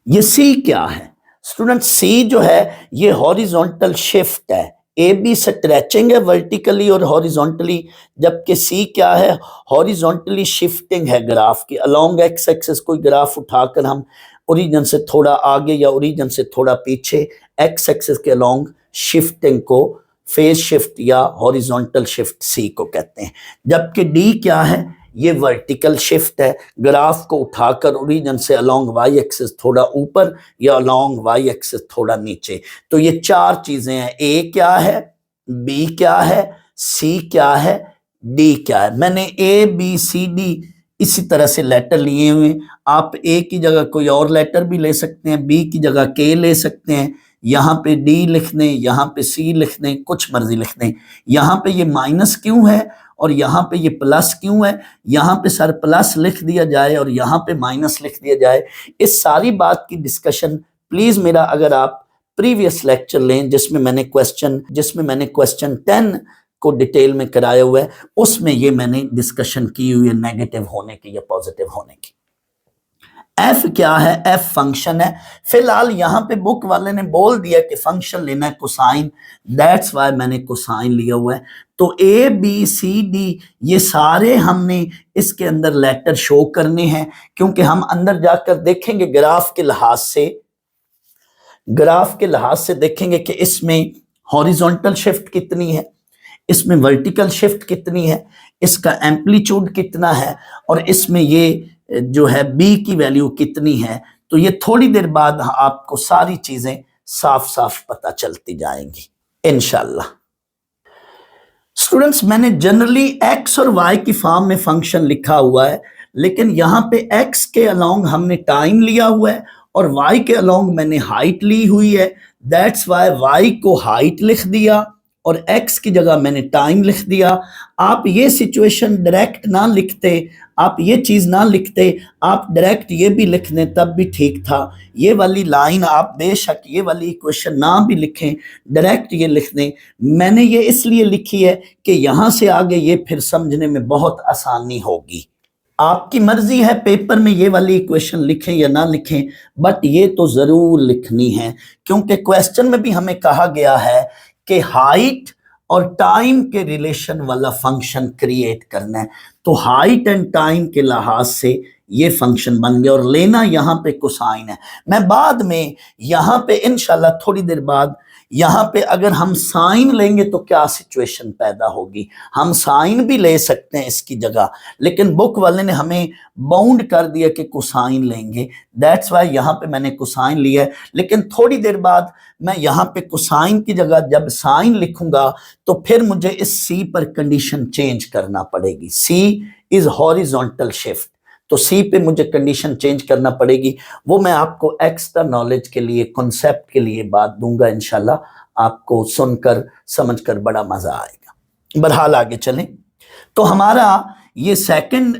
ये सी क्या है स्टूडेंट, सी जो है ये हॉरिजॉन्टल शिफ्ट है। ए बी स्ट्रेचिंग है वर्टिकली और हॉरिजॉन्टली, जबकि सी क्या है, हॉरिजॉन्टली शिफ्टिंग है ग्राफ की। अलोंग एक्स एक्सिस कोई ग्राफ उठाकर हम ओरिजिन से थोड़ा आगे या ओरिजिन से थोड़ा पीछे एक्स एक्सिस के अलोंग शिफ्टिंग को फेज शिफ्ट या हॉरिजॉन्टल शिफ्ट सी को कहते हैं। जबकि डी क्या है, ये वर्टिकल शिफ्ट है, ग्राफ को उठाकर ओरिजिन से अलोंग वाई एक्सिस थोड़ा ऊपर या अलोंग वाई एक्सिस थोड़ा नीचे। तो ये चार चीजें हैं, ए क्या है, बी क्या है, सी क्या है, डी क्या है। मैंने ए बी सी डी इसी तरह से लेटर लिए हुए, आप ए की जगह कोई और लेटर भी ले सकते हैं, बी की जगह के ले सकते हैं, यहाँ पे डी लिख दें, यहाँ पे सी लिख दें, कुछ मर्जी लिख दें। यहाँ पे ये माइनस क्यों है और यहाँ पे ये प्लस क्यों है, यहाँ पे सर प्लस लिख दिया जाए और यहाँ पे माइनस लिख दिया जाए। इस सारी बात की डिस्कशन प्लीज मेरा अगर आप प्रीवियस लेक्चर लें जिसमें मैंने क्वेश्चन 10 को डिटेल में कराया हुआ है, उसमें ये मैंने डिस्कशन की हुई है नेगेटिव होने की या पॉजिटिव होने की। एफ क्या है, एफ फंक्शन है। फिलहाल यहाँ पे बुक वाले ने बोल दिया कि फंक्शन लेना है कोसाइन, दैट्स वाई मैंने कोसाइन लिया हुआ है। तो ए बी सी डी ये सारे हमने इसके अंदर लेटर शो करने हैं, क्योंकि हम अंदर जाकर देखेंगे ग्राफ के लिहाज से देखेंगे कि इसमें हॉरिजॉन्टल शिफ्ट कितनी है, इसमें वर्टिकल शिफ्ट कितनी है, इसका एम्पलीट्यूड कितना है और इसमें ये जो है बी की वैल्यू कितनी है। तो ये थोड़ी देर बाद आपको सारी चीजें साफ साफ पता चलती जाएंगी इंशाल्लाह। स्टूडेंट्स, मैंने जनरली एक्स और वाई की फॉर्म में फंक्शन लिखा हुआ है, लेकिन यहाँ पे एक्स के अलोंग हमने टाइम लिया हुआ है और वाई के अलोंग मैंने हाइट ली हुई है। दैट्स वाई वाई को हाइट लिख दिया और x की जगह मैंने टाइम लिख दिया। आप ये सिचुएशन डायरेक्ट ना लिखते, आप ये चीज ना लिखते, आप डायरेक्ट ये भी लिख दें तब भी ठीक था। ये वाली लाइन आप बेशक ये वाली इक्वेशन ना भी लिखें, डायरेक्ट ये लिख दें। मैंने ये इसलिए लिखी है कि यहां से आगे ये फिर समझने में बहुत आसानी होगी। आपकी मर्जी है पेपर में ये वाली इक्वेशन लिखें या ना लिखें, बट ये तो जरूर लिखनी है, क्योंकि क्वेश्चन में भी हमें कहा गया है कि हाइट और टाइम के रिलेशन वाला फंक्शन क्रिएट करना है। तो हाइट एंड टाइम के लिहाज से ये फंक्शन बन गया और लेना यहाँ पे कोसाइन है। मैं बाद में यहाँ पे इंशाल्लाह थोड़ी देर बाद यहाँ पे अगर हम साइन लेंगे तो क्या सिचुएशन पैदा होगी, हम साइन भी ले सकते हैं इसकी जगह, लेकिन बुक वाले ने हमें बाउंड कर दिया कि कोसाइन लेंगे। दैट्स वाई यहाँ पे मैंने कोसाइन लिया है। लेकिन थोड़ी देर बाद मैं यहाँ पे कोसाइन की जगह जब साइन लिखूंगा तो फिर मुझे इस सी पर कंडीशन चेंज करना पड़ेगी। सी इज हॉरिजॉन्टल शिफ्ट, तो सी पे मुझे कंडीशन चेंज करना पड़ेगी। वो मैं आपको एक्स्ट्रा नॉलेज के लिए, कॉन्सेप्ट के लिए बात दूंगा इंशाल्लाह, आपको सुनकर समझकर बड़ा मजा आएगा। बहरहाल आगे चलें। तो हमारा ये सेकंड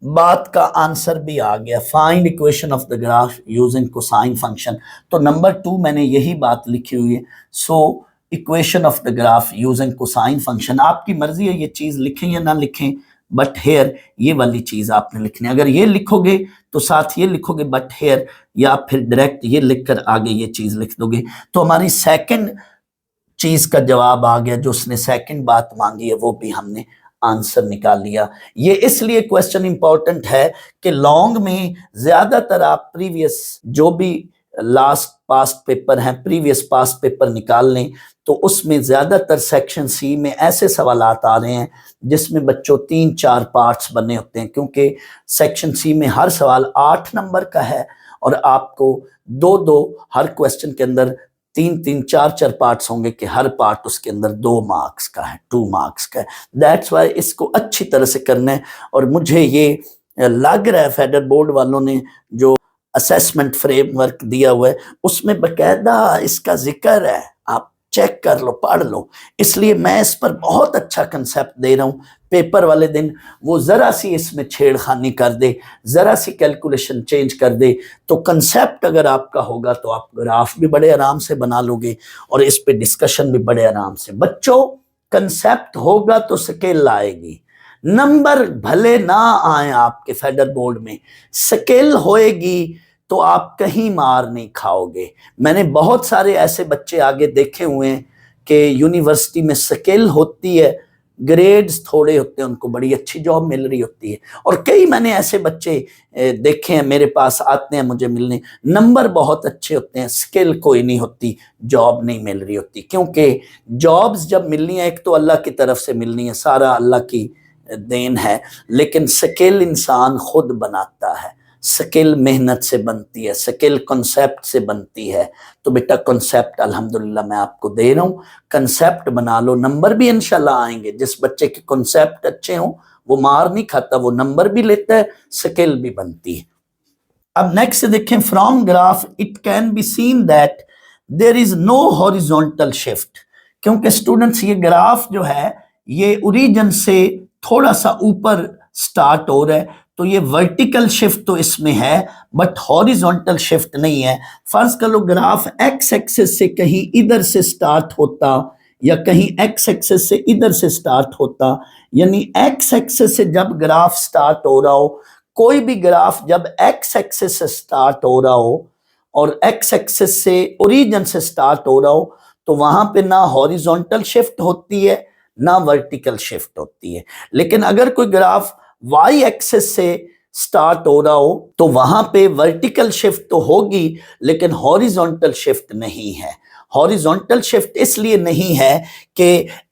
बात का आंसर भी आ गया, find equation of the graph using cosine function. तो नंबर 2 मैंने यही बात लिखी हुई है। सो equation of the graph using cosine function, आपकी मर्जी है ये चीज लिखें या ना लिखें, बट हेयर ये वाली चीज आपने लिखनी है। अगर ये लिखोगे तो साथ ये लिखोगे बट हेयर, या फिर डायरेक्ट ये लिखकर आगे ये चीज लिख दोगे। तो हमारी सेकंड चीज का जवाब आ गया, जो उसने सेकंड बात मांगी है वो भी हमने आंसर निकाल लिया। ये इसलिए क्वेश्चन इंपॉर्टेंट है कि लॉन्ग में ज्यादातर आप प्रीवियस जो भी लास्ट पास्ट पेपर हैं, प्रीवियस पास्ट पेपर निकाल लें तो उसमें ज्यादातर सेक्शन सी में ऐसे सवाल आ रहे हैं जिसमें बच्चों 3-4 पार्ट्स बने होते हैं, क्योंकि सेक्शन सी में हर सवाल 8 नंबर का है और आपको 2-2 हर क्वेश्चन के अंदर 3-3, 4-4 पार्ट्स होंगे कि हर पार्ट उसके अंदर 2 मार्क्स का है, 2 मार्क्स का है। दैट्स वाई इसको अच्छी तरह से करना है। और मुझे ये लग रहा है फेडरल बोर्ड वालों ने जो असेसमेंट फ्रेमवर्क दिया हुआ है उसमें बकायदा इसका जिक्र है, आप चेक कर लो, पढ़ लो। इसलिए मैं इस पर बहुत अच्छा कंसेप्ट दे रहा हूँ। पेपर वाले दिन वो जरा सी इसमें छेड़खानी कर दे, जरा सी कैलकुलेशन चेंज कर दे, तो कंसेप्ट अगर आपका होगा तो आप ग्राफ भी बड़े आराम से बना लोगे और इस पे डिस्कशन भी बड़े आराम से। बच्चों, कंसेप्ट होगा तो स्केल आएगी, नंबर भले ना आए आपके फेडरल बोर्ड में, स्केल होएगी तो आप कहीं मार नहीं खाओगे। मैंने बहुत सारे ऐसे बच्चे आगे देखे हुए हैं कि यूनिवर्सिटी में स्केल होती है, ग्रेड्स थोड़े होते हैं, उनको बड़ी अच्छी जॉब मिल रही होती है। और कई मैंने ऐसे बच्चे देखे हैं, मेरे पास आते हैं मुझे मिलने, नंबर बहुत अच्छे होते हैं, स्किल कोई नहीं होती, जॉब नहीं मिल रही होती। क्योंकि जॉब्स जब मिलनी है, एक तो अल्लाह की तरफ से मिलनी है, सारा अल्लाह की देन है, लेकिन स्किल इंसान खुद बनाता है, स्किल मेहनत से बनती है, स्किल कॉन्सेप्ट से बनती है। तो बेटा कॉन्सेप्ट अल्हम्दुलिल्लाह मैं आपको दे रहा हूँ, कॉन्सेप्ट बना लो, नंबर भी इंशाल्लाह आएंगे। जिस बच्चे के कॉन्सेप्ट अच्छे हों वो मार नहीं खाता, वो नंबर भी लेता है, स्किल भी बनती है। अब नेक्स्ट देखें, from graph it can be seen that there is no horizontal shift. क्योंकि स्टूडेंट्स ये ग्राफ जो है ये ओरिजिन से थोड़ा सा ऊपर स्टार्ट हो रहा है, तो ये वर्टिकल शिफ्ट तो इसमें है बट हॉरिजॉन्टल शिफ्ट नहीं है। फर्ज कर लो ग्राफ एक्स एक्सिस से कहीं इधर से स्टार्ट होता या कहीं एक्स एक्सिस से इधर से स्टार्ट होता, यानी एक्स एक्सिस से जब ग्राफ स्टार्ट हो रहा हो, कोई भी ग्राफ जब एक्स एक्सिस से स्टार्ट हो रहा हो और एक्स एक्सिस से ओरिजिन से स्टार्ट हो रहा हो, तो वहां पे ना हॉरिजॉन्टल शिफ्ट होती है ना वर्टिकल शिफ्ट होती है। लेकिन अगर कोई ग्राफ वाई एक्सिस से स्टार्ट हो रहा हो तो वहां पे वर्टिकल शिफ्ट तो होगी लेकिन हॉरिजॉन्टल शिफ्ट नहीं है। हॉरिजॉन्टल शिफ्ट इसलिए नहीं है कि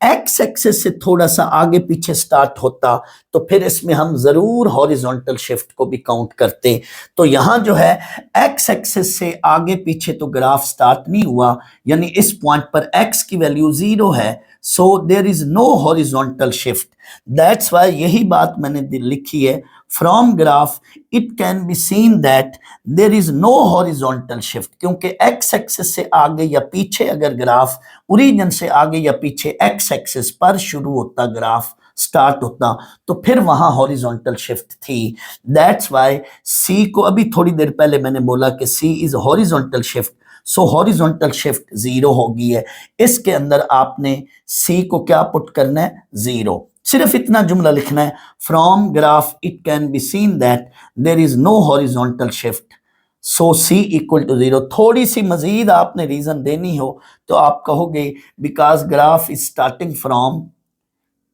एक्स एक्सिस से थोड़ा सा आगे पीछे स्टार्ट होता तो फिर इसमें हम जरूर हॉरिजॉन्टल शिफ्ट को भी काउंट करते। तो यहां जो है एक्स एक्सिस से आगे पीछे तो ग्राफ स्टार्ट नहीं हुआ, यानी इस पॉइंट पर एक्स की वैल्यू 0 है, so there is no horizontal shift. That's why यही बात मैंने लिखी है, from graph it can be seen that there is no horizontal shift. क्योंकि एक्स एक्सिस से आगे या पीछे अगर ग्राफ ओरिजिन से आगे या पीछे एक्स एक्सिस पर शुरू होता, ग्राफ स्टार्ट होता, तो फिर वहां हॉरिजॉन्टल शिफ्ट थी। दैट्स वाई सी को अभी थोड़ी देर पहले मैंने बोला कि C is horizontal shift, so horizontal shift 0 होगी है। इसके अंदर आपने सी को क्या पुट करना है, 0। सिर्फ इतना जुमला लिखना है, from graph it can be seen that there is no horizontal shift, so C equal to 0। थोड़ी सी मजीद आपने रीजन देनी हो तो आप कहोगे because graph is starting from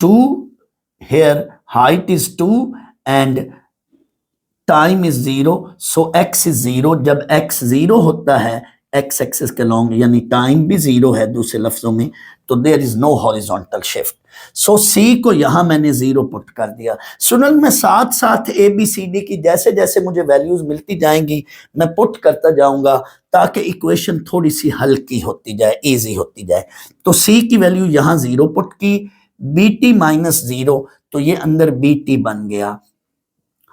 2, here height is 2 and time is 0, so x इज 0। जब x 0 होता है x एक्सिस के लॉन्ग, यानी टाइम भी 0 है दूसरे लफ्जों में, तो there is no horizontal shift. So C को यहां मैंने 0 पुट कर दिया। स्टूडेंट मैं साथ साथ ABCD की जैसे जैसे मुझे वैल्यूज मिलती जाएंगी मैं पुट करता जाऊंगा ताकि इक्वेशन थोड़ी सी हल्की होती जाए, इजी होती जाए। तो C की वैल्यू यहां 0 पुट की, BT माइनस 0, तो ये अंदर BT बन गया।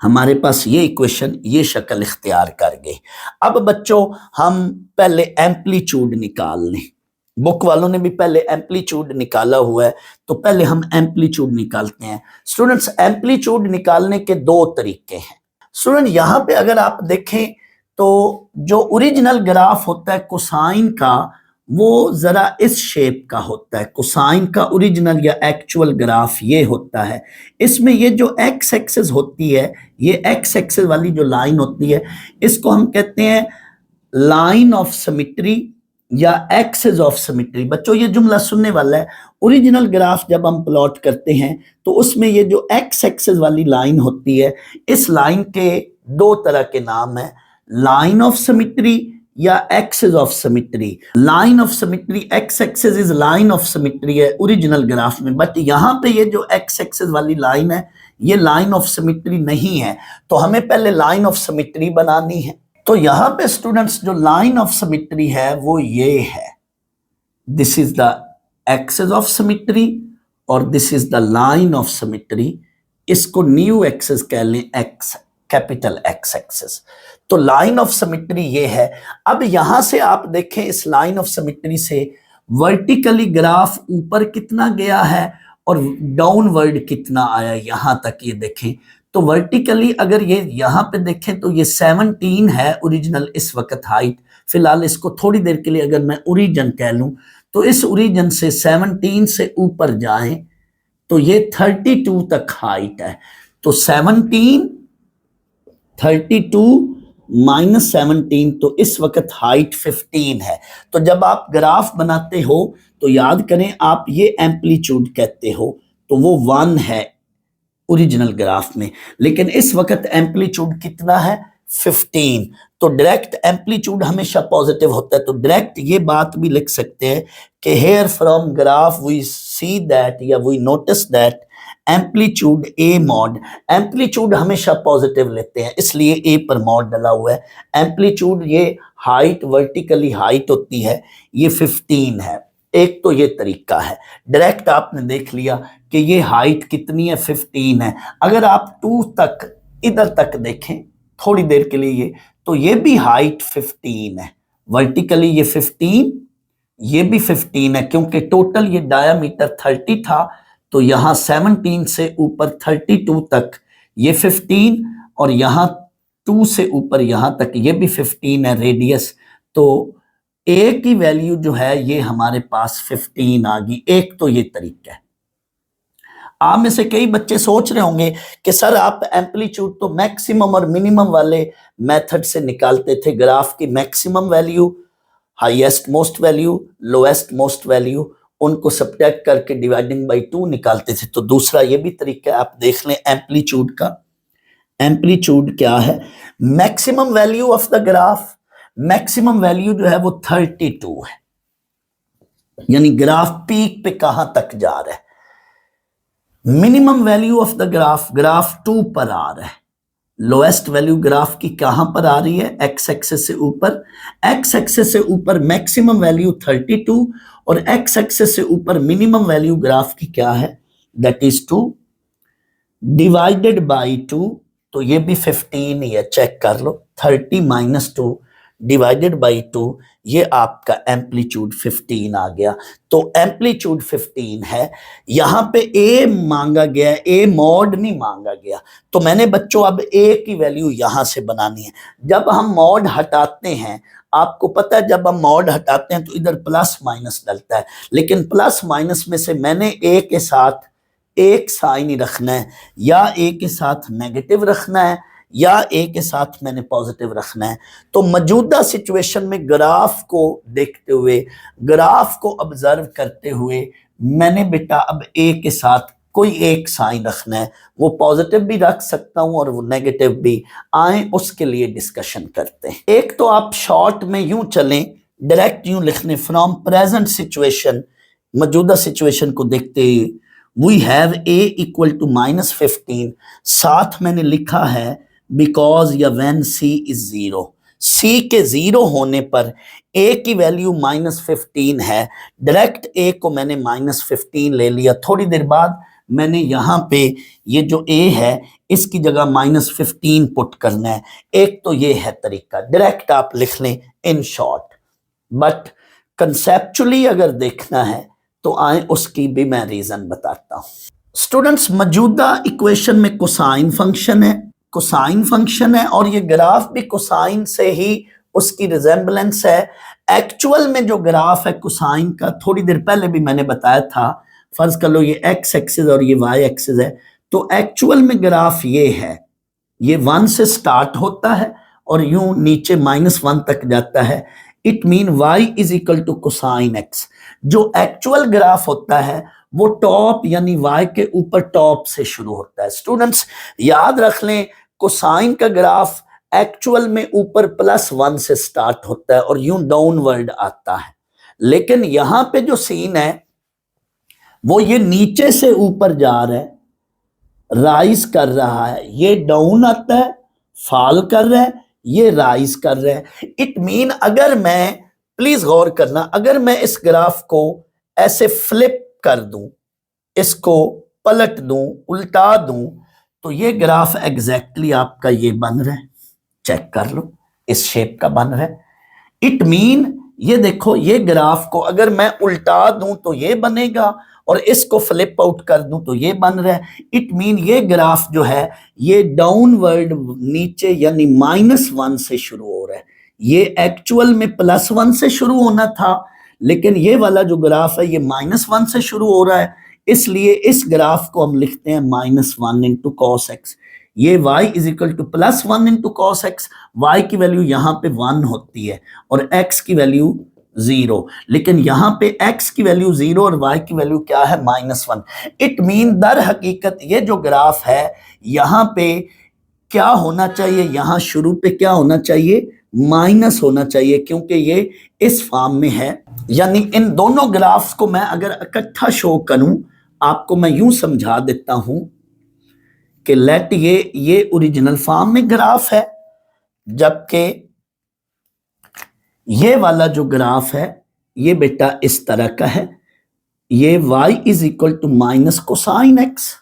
हमारे पास ये इक्वेशन ये शक्ल इख्तियार कर गई। अब बच्चों हम पहले एम्पलीट्यूड निकाल लें, बुक वालों ने भी पहले एम्पलीट्यूड निकाला हुआ है तो पहले हम एम्पलीट्यूड निकालते हैं। स्टूडेंट्स एम्पलीट्यूड निकालने के 2 तरीके हैं। स्टूडेंट यहां पे अगर आप देखें तो जो ओरिजिनल ग्राफ होता है कोसाइन का वो जरा इस शेप का होता है। कोसाइन का ओरिजिनल या एक्चुअल ग्राफ ये होता है। इसमें ये जो एक्स एक्सिस होती है, ये एक्स एक्सिस वाली जो लाइन होती है इसको हम कहते हैं लाइन ऑफ सिमेट्री या एक्सिस ऑफ सिमेट्री। बच्चों ये जुमला सुनने वाला है, ओरिजिनल ग्राफ जब हम प्लॉट करते हैं तो उसमें ये जो एक्स एक्सिस वाली लाइन होती है, इस लाइन के 2 तरह के नाम है, लाइन ऑफ सिमेट्री या axis of symmetry. Line of symmetry, x axis is line of symmetry है ओरिजिनल ग्राफ में, बट यहां पे ये जो एक्स एक्सिस वाली लाइन है ये लाइन ऑफ सिमेट्री नहीं है, तो हमें पहले लाइन ऑफ सिमेट्री बनानी है। तो यहां पे स्टूडेंट्स जो लाइन ऑफ सिमेट्री है वो ये है, this is the axis of symmetry और this is the line of symmetry. इसको न्यू एक्सिस कह लें, एक्स कैपिटल एक्स एक्सिस। तो लाइन ऑफ सिमेट्री ये है। अब यहां से आप देखें इस लाइन ऑफ सिमेट्री से वर्टिकली ग्राफ ऊपर कितना गया है और डाउनवर्ड कितना आया यहां तक, ये देखें तो वर्टिकली अगर ये यहां पे देखें तो ये 17 है ओरिजिनल इस वक्त हाइट। फिलहाल इसको थोड़ी देर के लिए अगर मैं ओरिजिन कह लूं तो इस ओरिजिन से 17 से ऊपर जाएं तो ये 32 तक हाइट है। तो 17 32 माइनस 17, तो इस वक्त हाइट 15 है। तो जब आप ग्राफ बनाते हो तो याद करें आप ये एम्पलीट्यूड कहते हो, तो वो 1 है ओरिजिनल ग्राफ में, लेकिन इस वक्त एम्पलीट्यूड कितना है 15। तो डायरेक्ट एम्पलीट्यूड हमेशा पॉजिटिव होता है, तो डायरेक्ट ये बात भी लिख सकते हैं कि here from graph we see that या we notice that amplitude A mod, amplitude हमेशा पॉजिटिव लेते हैं इसलिए ए पर मॉड डला हुआ है। एम्पलीट्यूड ये हाइट, वर्टिकली हाइट होती है, ये 15 है। एक तो ये तरीका है, डायरेक्ट आपने देख लिया कि ये हाइट कितनी है, 15 है। अगर आप 2 तक इधर तक देखें थोड़ी देर के लिए तो ये भी हाइट 15 है, वर्टिकली ये 15, ये भी 15 है, क्योंकि टोटल ये डायामीटर 30 था तो यहां 17 से ऊपर 32 तक ये 15 और यहां 2 से ऊपर यहां तक ये भी 15 है रेडियस। तो ए की वैल्यू जो है ये हमारे पास 15 आ गई। एक तो ये तरीका है। आप में से कई बच्चे सोच रहे होंगे कि सर आप एम्पलीट्यूड तो मैक्सिमम और मिनिमम वाले मेथड से निकालते थे, ग्राफ की maximum value, highest most value, lowest most value, उनको सब्ट्रैक्ट करके डिवाइडिंग बाय 2 निकालते थे। तो दूसरा ये भी तरीका है, आप देख लें एम्पलीट्यूड का। एम्पलीट्यूड क्या है? Maximum value of the graph, maximum value जो है वो 32 है, यानी ग्राफ पीक पे कहां तक जा रहा है। Minimum value of the graph, graph 2 पर आ रहा है। लोएस्ट वैल्यू ग्राफ की कहां पर आ रही है? एक्स एक्सिस से ऊपर। एक्स एक्सिस से ऊपर मैक्सिमम वैल्यू 32 और एक्स एक्सिस से ऊपर मिनिमम वैल्यू ग्राफ की क्या है? दैट इज 2 डिवाइडेड बाई 2, तो ये भी 15 ही है, चेक कर लो। 30 माइनस 2 डिवाइडेड बाई 2, ये आपका एम्पलीट्यूड 15 आ गया। तो एम्पलीट्यूड 15 है। यहां पे ए मांगा गया, ए मॉड नहीं मांगा गया। तो मैंने बच्चों अब ए की वैल्यू यहां से बनानी है। जब हम मॉड हटाते हैं, आपको पता है जब हम मॉड हटाते हैं तो इधर प्लस माइनस डलता है, लेकिन प्लस माइनस में से मैंने ए के साथ एक साइन ही रखना है, या ए के साथ नेगेटिव रखना है, या ए के साथ मैंने पॉजिटिव रखना है। तो मौजूदा सिचुएशन में ग्राफ को देखते हुए, ग्राफ को ऑब्जर्व करते हुए, मैंने बेटा अब ए के साथ कोई एक साइन रखना है। वो पॉजिटिव भी रख सकता हूं और वो नेगेटिव भी। आए उसके लिए डिस्कशन करते हैं। एक तो आप शॉर्ट में यूं चलें, डायरेक्ट यूं लिखने, फ्रॉम प्रेजेंट सिचुएशन, मौजूदा सिचुएशन को देखते हुए, we have A equal to -15, साथ मैंने लिखा है बिकॉज या व्हेन सी इज 0, सी के 0 होने पर ए की वैल्यू -15 है। डायरेक्ट ए को मैंने -15 ले लिया। थोड़ी देर बाद मैंने यहां पे ये जो ए है इसकी जगह -15 पुट करना है। एक तो ये है तरीका, डायरेक्ट आप लिख लें इन शॉर्ट। बट कंसेप्चुअली अगर देखना है तो आए उसकी भी मैं रीजन बताता हूं। स्टूडेंट्स, मौजूदा इक्वेशन में कोसाइन फंक्शन है, कोसाइन फंक्शन है और ये ग्राफ भी कोसाइन से ही उसकी रिजेंबलेंस है। एक्चुअल में जो ग्राफ है कोसाइन का, थोड़ी देर पहले भी मैंने बताया था, फर्ज कर लो ये एक्स एक्सिस और ये वाई एक्सिस है, तो एक्चुअल में ग्राफ ये है, ये 1 से स्टार्ट होता है और यूं नीचे -1 तक जाता है। It mean y is equal to cosine X. जो एक्चुअल ग्राफ होता है वो टॉप यानी y के ऊपर टॉप से शुरू होता है। स्टूडेंट्स याद रख लें, कोसाइन का ग्राफ एक्चुअल में ऊपर +1 से स्टार्ट होता है और यूं डाउनवर्ड आता है। लेकिन यहां पे जो सीन है वो ये नीचे से ऊपर जा रहा है, राइज कर रहा है। ये डाउन आता है, फॉल कर रहा है, ये राइज कर रहा है। इट मीन अगर मैं, प्लीज गौर करना, अगर मैं इस ग्राफ को ऐसे फ्लिप कर दूं, इसको पलट दूं, उल्टा दूं, तो ये ग्राफ एग्जैक्टली आपका ये बन रहा है। चेक कर लो, इस शेप का बन रहा है। इट मीन ये देखो, ये ग्राफ को अगर मैं उल्टा दूं तो ये बनेगा और इसको फ्लिप आउट कर दूं तो ये बन रहा है। इट मीन ये ग्राफ जो है ये डाउनवर्ड नीचे यानी -1 से शुरू हो रहा है। ये एक्चुअल में +1 से शुरू होना था, लेकिन ये वाला जो ग्राफ है ये -1 से शुरू हो रहा है। इसलिए इस ग्राफ को हम लिखते हैं -1 इंटू cos x। ये y is equal to +1 into cos x। y की वैल्यू यहाँ पे 1 होती है और x की वैल्यू 0, लेकिन यहाँ पे x की वैल्यू 0 और y की वैल्यू क्या है? -1। इट मीन दर हकीकत ये जो ग्राफ है यहाँ पे क्या होना चाहिए? यहाँ शुरू पे क्या होना चाहिए? माइनस होना चाहिए, क्योंकि ये इस फॉर्म में है। यानी इन दोनों ग्राफ्स को मैं अगर इकट्ठा शो करूं, आपको मैं यूं समझा देता हूं कि लेट ये ओरिजिनल फॉर्म में ग्राफ है, जबकि ये वाला जो ग्राफ है ये बेटा इस तरह का है, ये y is equal to minus cosine X,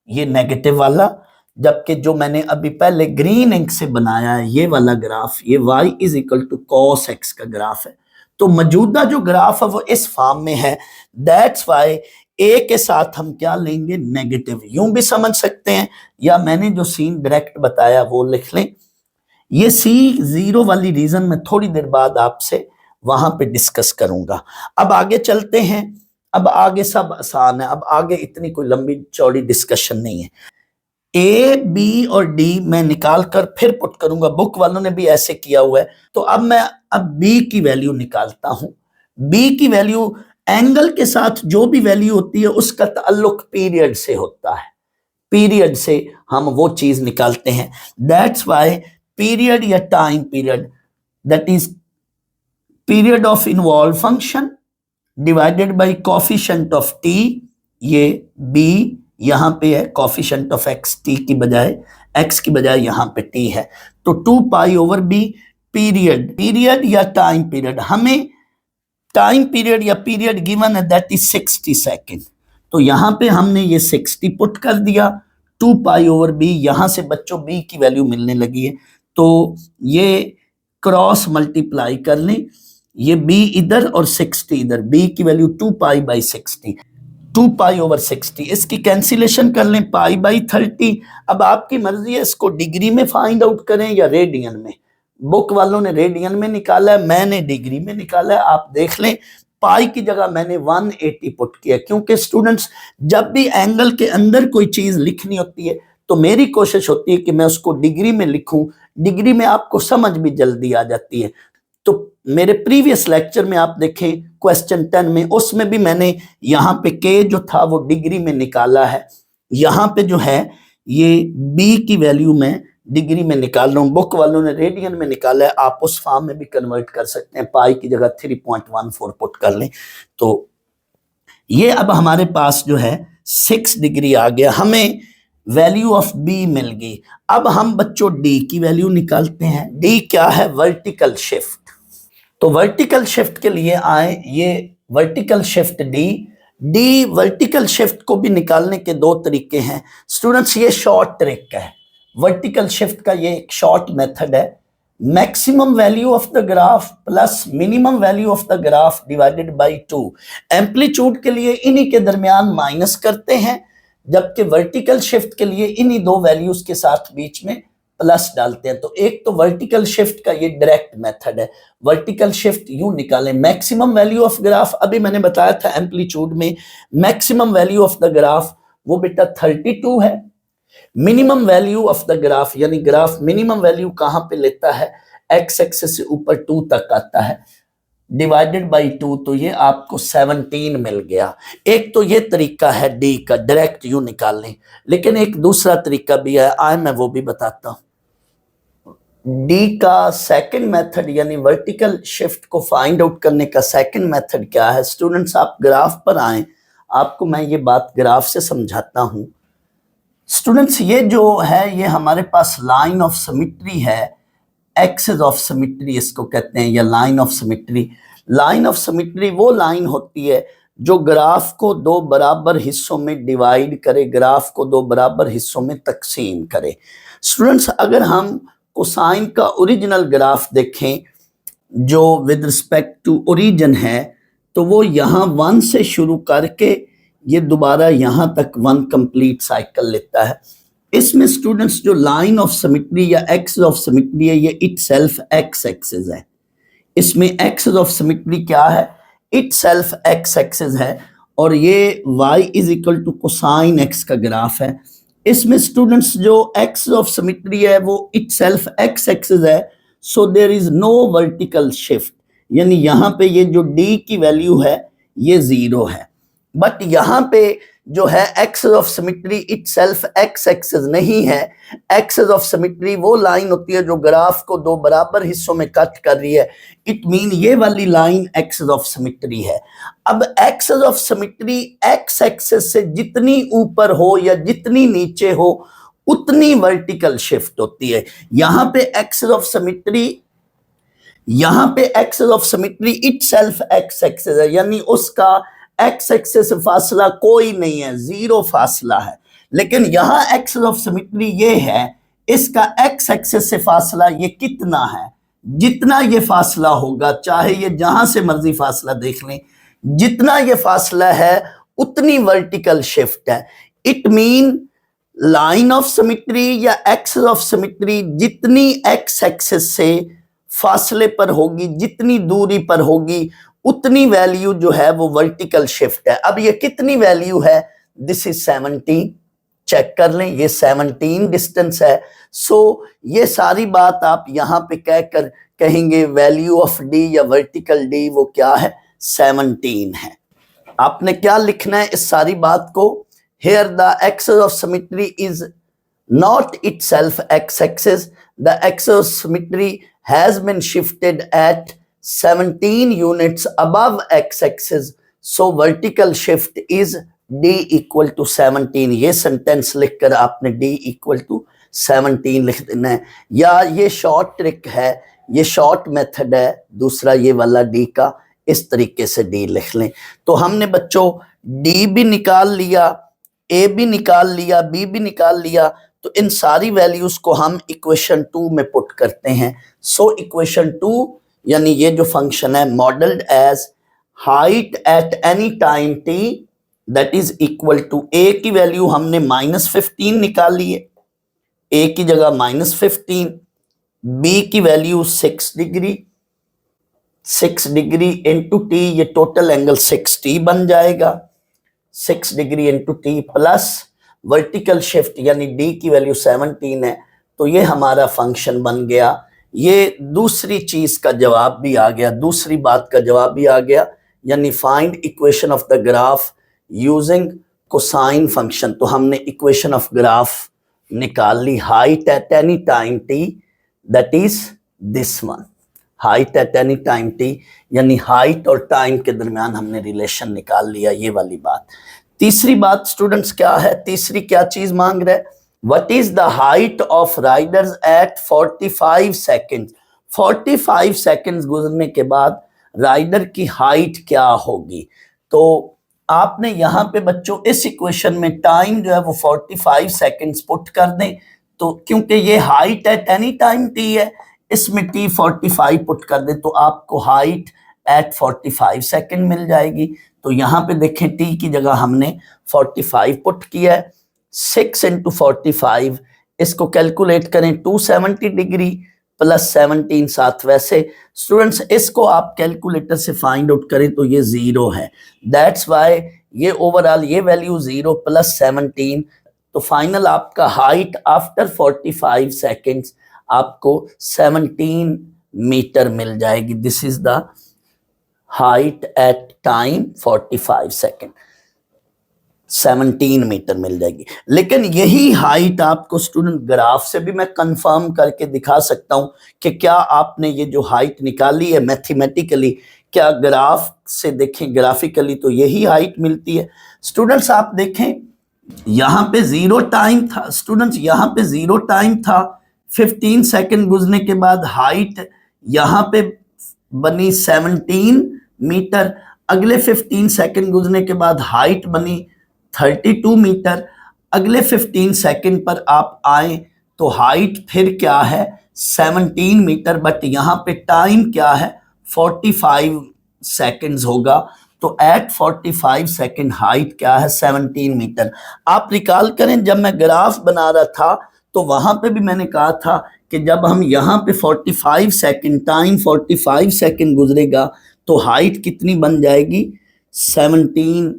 ये नेगेटिव वाला, जबकि जो मैंने अभी पहले ग्रीन इंक से बनाया है ये वाला ग्राफ, ये y is equal to cos X का ग्राफ है। तो मौजूदा जो ग्राफ है वो इस फॉर्म में है, दैट्स वाई ए के साथ हम क्या लेंगे, नेगेटिव। यूं भी समझ सकते हैं, या मैंने जो सीन डायरेक्ट बताया वो लिख लें। ये C0 वाली रीजन में थोड़ी देर बाद आपसे वहां पे डिस्कस करूंगा। अब आगे चलते हैं, अब आगे सब आसान है, अब आगे इतनी कोई लंबी चौड़ी डिस्कशन नहीं है। ए, बी और डी मैं निकाल कर फिर पुट करूंगा, बुक वालों ने भी ऐसे किया हुआ है। तो अब मैं बी की वैल्यू निकालता हूं। बी की वैल्यू, एंगल के साथ जो भी वैल्यू होती है उसका ताल्लुक पीरियड से होता है, पीरियड से हम वो चीज निकालते हैं। दैट्स वाई पीरियड या time period, that is period of involve function divided by coefficient of T, ये बी यहां पे है, कोफिशिएंट ऑफ एक्स टी की बजाय, एक्स की बजाय यहां पे टी है, तो 2 pi over B period, period या टाइम पीरियड, हमें टाइम पीरियड या पीरियड गिवन है दैट इज 60 सेकेंड। तो यहां पे हमने ये 60 पुट कर दिया, 2 पाई ओवर बी, यहां से बच्चों बी की वैल्यू मिलने लगी है, तो ये क्रॉस मल्टीप्लाई कर लें, ये बी इधर और 60 इधर, बी की value 2 pi by 60, 2 pi over 60, इसकी कैंसिलेशन कर लें, पाई बाई 30। अब आपकी मर्जी है इसको डिग्री में फाइंड आउट करें या रेडियन में। बुक वालों ने रेडियन में निकाला है, मैंने डिग्री में निकाला है, आप देख लें। पाई की जगह मैंने 180 पुट किया, क्योंकि स्टूडेंट्स जब भी एंगल के अंदर कोई चीज लिखनी होती है तो मेरी कोशिश होती है कि मैं उसको डिग्री में लिखूं, डिग्री में आपको समझ भी जल्दी आ जाती है। तो मेरे प्रीवियस लेक्चर में आप देखें क्वेश्चन 10 में, उसमें भी मैंने यहाँ पे के जो था वो डिग्री में निकाला है, यहाँ पे जो है ये बी की वैल्यू में डिग्री में निकाल रहा हूँ, बुक वालों ने रेडियन में निकाला है, आप उस फॉर्म में भी कन्वर्ट कर सकते हैं, पाई की जगह 3.14 पुट कर लें। तो ये अब हमारे पास जो है 6 डिग्री आ गया, हमें वैल्यू ऑफ बी मिल गई। अब हम बच्चों डी की वैल्यू निकालते हैं। डी क्या है, वर्टिकल शिफ्ट। तो वर्टिकल शिफ्ट के लिए आए, ये vertical shift D vertical shift को भी निकालने के 2 तरीके हैं स्टूडेंट्स, ये शॉर्ट ट्रिक है वर्टिकल शिफ्ट का, ये एक शॉर्ट मेथड है, maximum value of the graph plus minimum value of the graph divided by 2। Amplitude के लिए इन्हीं के दरमियान माइनस करते हैं, जबकि वर्टिकल शिफ्ट के लिए इन्हीं 2 वैल्यूज के साथ बीच में प्लस डालते हैं। तो एक तो वर्टिकल शिफ्ट का ये डायरेक्ट मेथड है, वर्टिकल शिफ्ट यूं निकालें, मैक्सिमम वैल्यू ऑफ ग्राफ, अभी मैंने बताया था एम्पलीट्यूड में maximum value of the graph वो बेटा 32 है, minimum value of the graph, यानी ग्राफ मिनिमम वैल्यू कहां पे लेता है, एक्स एक्सिस से ऊपर 2 तक आता है, डिवाइडेड बाई 2, तो ये आपको 17 मिल गया। एक तो ये तरीका है डी का, डायरेक्ट यू निकाल लें, लेकिन एक दूसरा तरीका भी है, आए मैं वो भी बताता हूं। डी का सेकंड मेथड, यानी वर्टिकल शिफ्ट को फाइंड आउट करने का सेकंड मेथड क्या है स्टूडेंट्स, आप ग्राफ पर आए, आपको मैं ये बात ग्राफ से समझाता हूं। स्टूडेंट्स ये जो है ये हमारे पास लाइन ऑफ सिमेट्री है, एक्सिस ऑफ सिमेट्री इसको कहते हैं, या line of symmetry. Line of symmetry वो लाइन होती है जो ग्राफ को 2 बराबर हिस्सों में डिवाइड करे, ग्राफ को 2 बराबर हिस्सों में तकसीम करे। स्टूडेंट्स अगर हम कोसाइन का ओरिजिनल ग्राफ देखें जो विद रिस्पेक्ट टू ओरिजिन है, तो वो यहाँ 1 से शुरू करके ये दोबारा यहाँ तक 1 कंप्लीट साइकिल लेता है। इसमें स्टूडेंट्स जो लाइन ऑफ सिमेट्री या एक्सिस ऑफ सिमेट्री है, ये इटसेल्फ एक्स एक्सिस है। इसमें एक्सिस ऑफ सिमेट्री क्या है, इटसेल्फ एक्स एक्सिस है, और ये y is equal to cosine X का ग्राफ है। इसमें स्टूडेंट्स जो एक्सिस ऑफ सिमेट्री है वो इटसेल्फ एक्स एक्सिस है, so there is no vertical shift, यानी यहाँ पे ये जो d की वैल्यू है ये 0 है। बट यहाँ पे जो है axis of symmetry itself X axis नहीं है। एक्सेस ऑफ सिमेट्री वो लाइन होती है जो ग्राफ को दो बराबर हिस्सों में कट कर रही है। इट मीन ये वाली लाइन एक्सेस ऑफ सिमेट्री है। अब axis of symmetry X axis से जितनी ऊपर हो या जितनी नीचे हो उतनी वर्टिकल शिफ्ट होती है। यहाँ पे axis of symmetry itself X axis है, यानी उसका एक्स एक्सेस से फासला कोई नहीं है, जीरो फासला है। लेकिन यहां एक्सेस ऑफ सिमेट्री ये है, इसका एक्स एक्सेस से फासला ये कितना है, जितना ये फासला होगा, चाहे ये जहां से मर्जी फासला देख लें, जितना ये फासला है उतनी वर्टिकल शिफ्ट है। It mean line of symmetry या एक्सेस ऑफ सिमेट्री जितनी एक्स एक्सेस से फासले पर होगी, जितनी दूरी पर होगी, उतनी वैल्यू जो है वो वर्टिकल शिफ्ट है। अब ये कितनी वैल्यू है, दिस इज 17, चेक कर लें, ये 17 डिस्टेंस है। सो ये सारी बात आप यहां पे कहकर कहेंगे वैल्यू ऑफ डी या वर्टिकल डी वो क्या है, 17 है। आपने क्या लिखना है इस सारी बात को, here the axis of symmetry is not itself x-axis, the axis of symmetry has been shifted at 17 units above x-axis, so vertical shift is d equal to 17। ये सेंटेंस लिखकर आपने d equal to 17 लिख देना है, या ये short trick है, ये शॉर्ट मेथड है दूसरा ये वाला d का, इस तरीके से d लिख लें। तो हमने बच्चों d भी निकाल लिया, a भी निकाल लिया, b भी निकाल लिया, तो इन सारी वैल्यूज को हम इक्वेशन 2 में पुट करते हैं। सो इक्वेशन 2 यानी ये जो फंक्शन है modelled as height at any time t that is equal to a की वैल्यू हमने -15 निकाली है, a की जगह -15, b की वैल्यू 6 डिग्री इंटू t, ये टोटल एंगल 60 बन जाएगा, 6 degree into t plus vertical shift यानी d की वैल्यू 17 है। तो ये हमारा फंक्शन बन गया। ये दूसरी चीज का जवाब भी आ गया, दूसरी बात का जवाब भी आ गया, यानी find equation of the graph using cosine function. तो हमने इक्वेशन ऑफ ग्राफ निकाल ली, height at any time t that is this one, height at any time t यानी हाइट और टाइम के दरमियान हमने रिलेशन निकाल लिया, ये वाली बात। तीसरी बात स्टूडेंट्स क्या है, तीसरी क्या चीज मांग रहे हैं, what is the height of riders at 45 second. 45 seconds गुजरने के बाद राइडर की हाइट क्या होगी। तो आपने यहाँ पे बच्चों इस इक्वेशन में टाइम जो है वो 45 सेकेंड्स पुट कर दें, तो क्योंकि ये height at any time t है, इसमें t 45 पुट कर दें तो आपको हाइट एट 45 सेकेंड मिल जाएगी। तो यहाँ पे देखें t की जगह हमने 45 पुट किया है, 6 इंटू 45, इसको कैलकुलेट करें 270 डिग्री प्लस 17 साथ। वैसे स्टूडेंट्स इसको आप कैलकुलेटर से फाइंड आउट करें तो ये 0 है, दैट्स वाई ये ओवरऑल ये वैल्यू 0 प्लस 17। तो फाइनल आपका हाइट आफ्टर 45 सेकेंड्स आपको 17 मीटर मिल जाएगी। This is the height at time 45 second, 17 metre मिल जाएगी। लेकिन यही हाइट आपको स्टूडेंट ग्राफ से भी मैं कंफर्म करके दिखा सकता हूं कि क्या आपने ये जो हाइट निकाली है मैथमेटिकली, क्या ग्राफ से देखें ग्राफिकली तो यही हाइट मिलती है। स्टूडेंट्स आप देखें यहां पे 0 टाइम था, स्टूडेंट्स यहां पे 0 टाइम था, 15 सेकेंड गुजरने के बाद हाइट यहां पे बनी 17 मीटर, अगले 15 सेकेंड गुजरने के बाद हाइट बनी 32 मीटर, अगले 15 सेकेंड पर आप आए तो हाइट फिर क्या है 17 मीटर, बट यहाँ पे टाइम क्या है 45 सेकेंड्स होगा। तो एट 45 सेकेंड हाइट क्या है 17 मीटर। आप रिकॉल करें जब मैं ग्राफ बना रहा था तो वहां पे भी मैंने कहा था कि जब हम यहाँ पे 45 सेकेंड टाइम 45 सेकेंड गुजरेगा तो हाइट कितनी बन जाएगी 17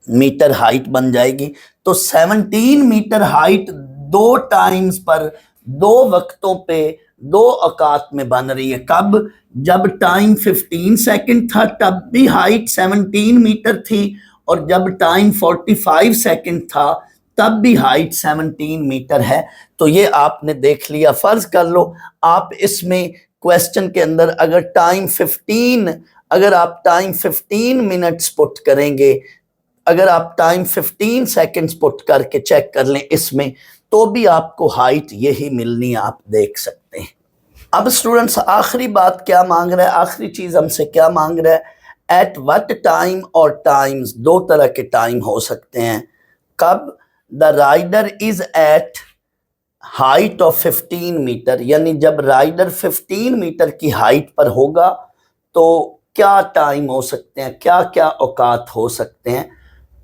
मीटर हाइट बन जाएगी। तो 17 मीटर हाइट 2 टाइम्स पर 2 वक्तों पे 2 औकात में बन रही है। कब, जब टाइम 15 सेकेंड था तब भी हाइट 17 मीटर थी, और जब टाइम 45 सेकंड था तब भी हाइट 17 मीटर है। तो ये आपने देख लिया। फर्ज कर लो आप इसमें क्वेश्चन के अंदर अगर आप टाइम 15 मिनट्स पुट करेंगे, अगर आप टाइम 15 सेकंड्स पुट करके चेक कर लें इसमें, तो भी आपको हाइट यही मिलनी, आप देख सकते हैं। अब स्टूडेंट्स आखिरी बात क्या मांग रहा है, आखिरी चीज हमसे क्या मांग रहा है, एट व्हाट टाइम और टाइम्स, दो तरह के टाइम हो सकते हैं। कब the rider is at height of 15 metre, यानी जब राइडर 15 मीटर की हाइट पर होगा तो क्या टाइम हो सकते हैं, क्या क्या औकात हो सकते हैं।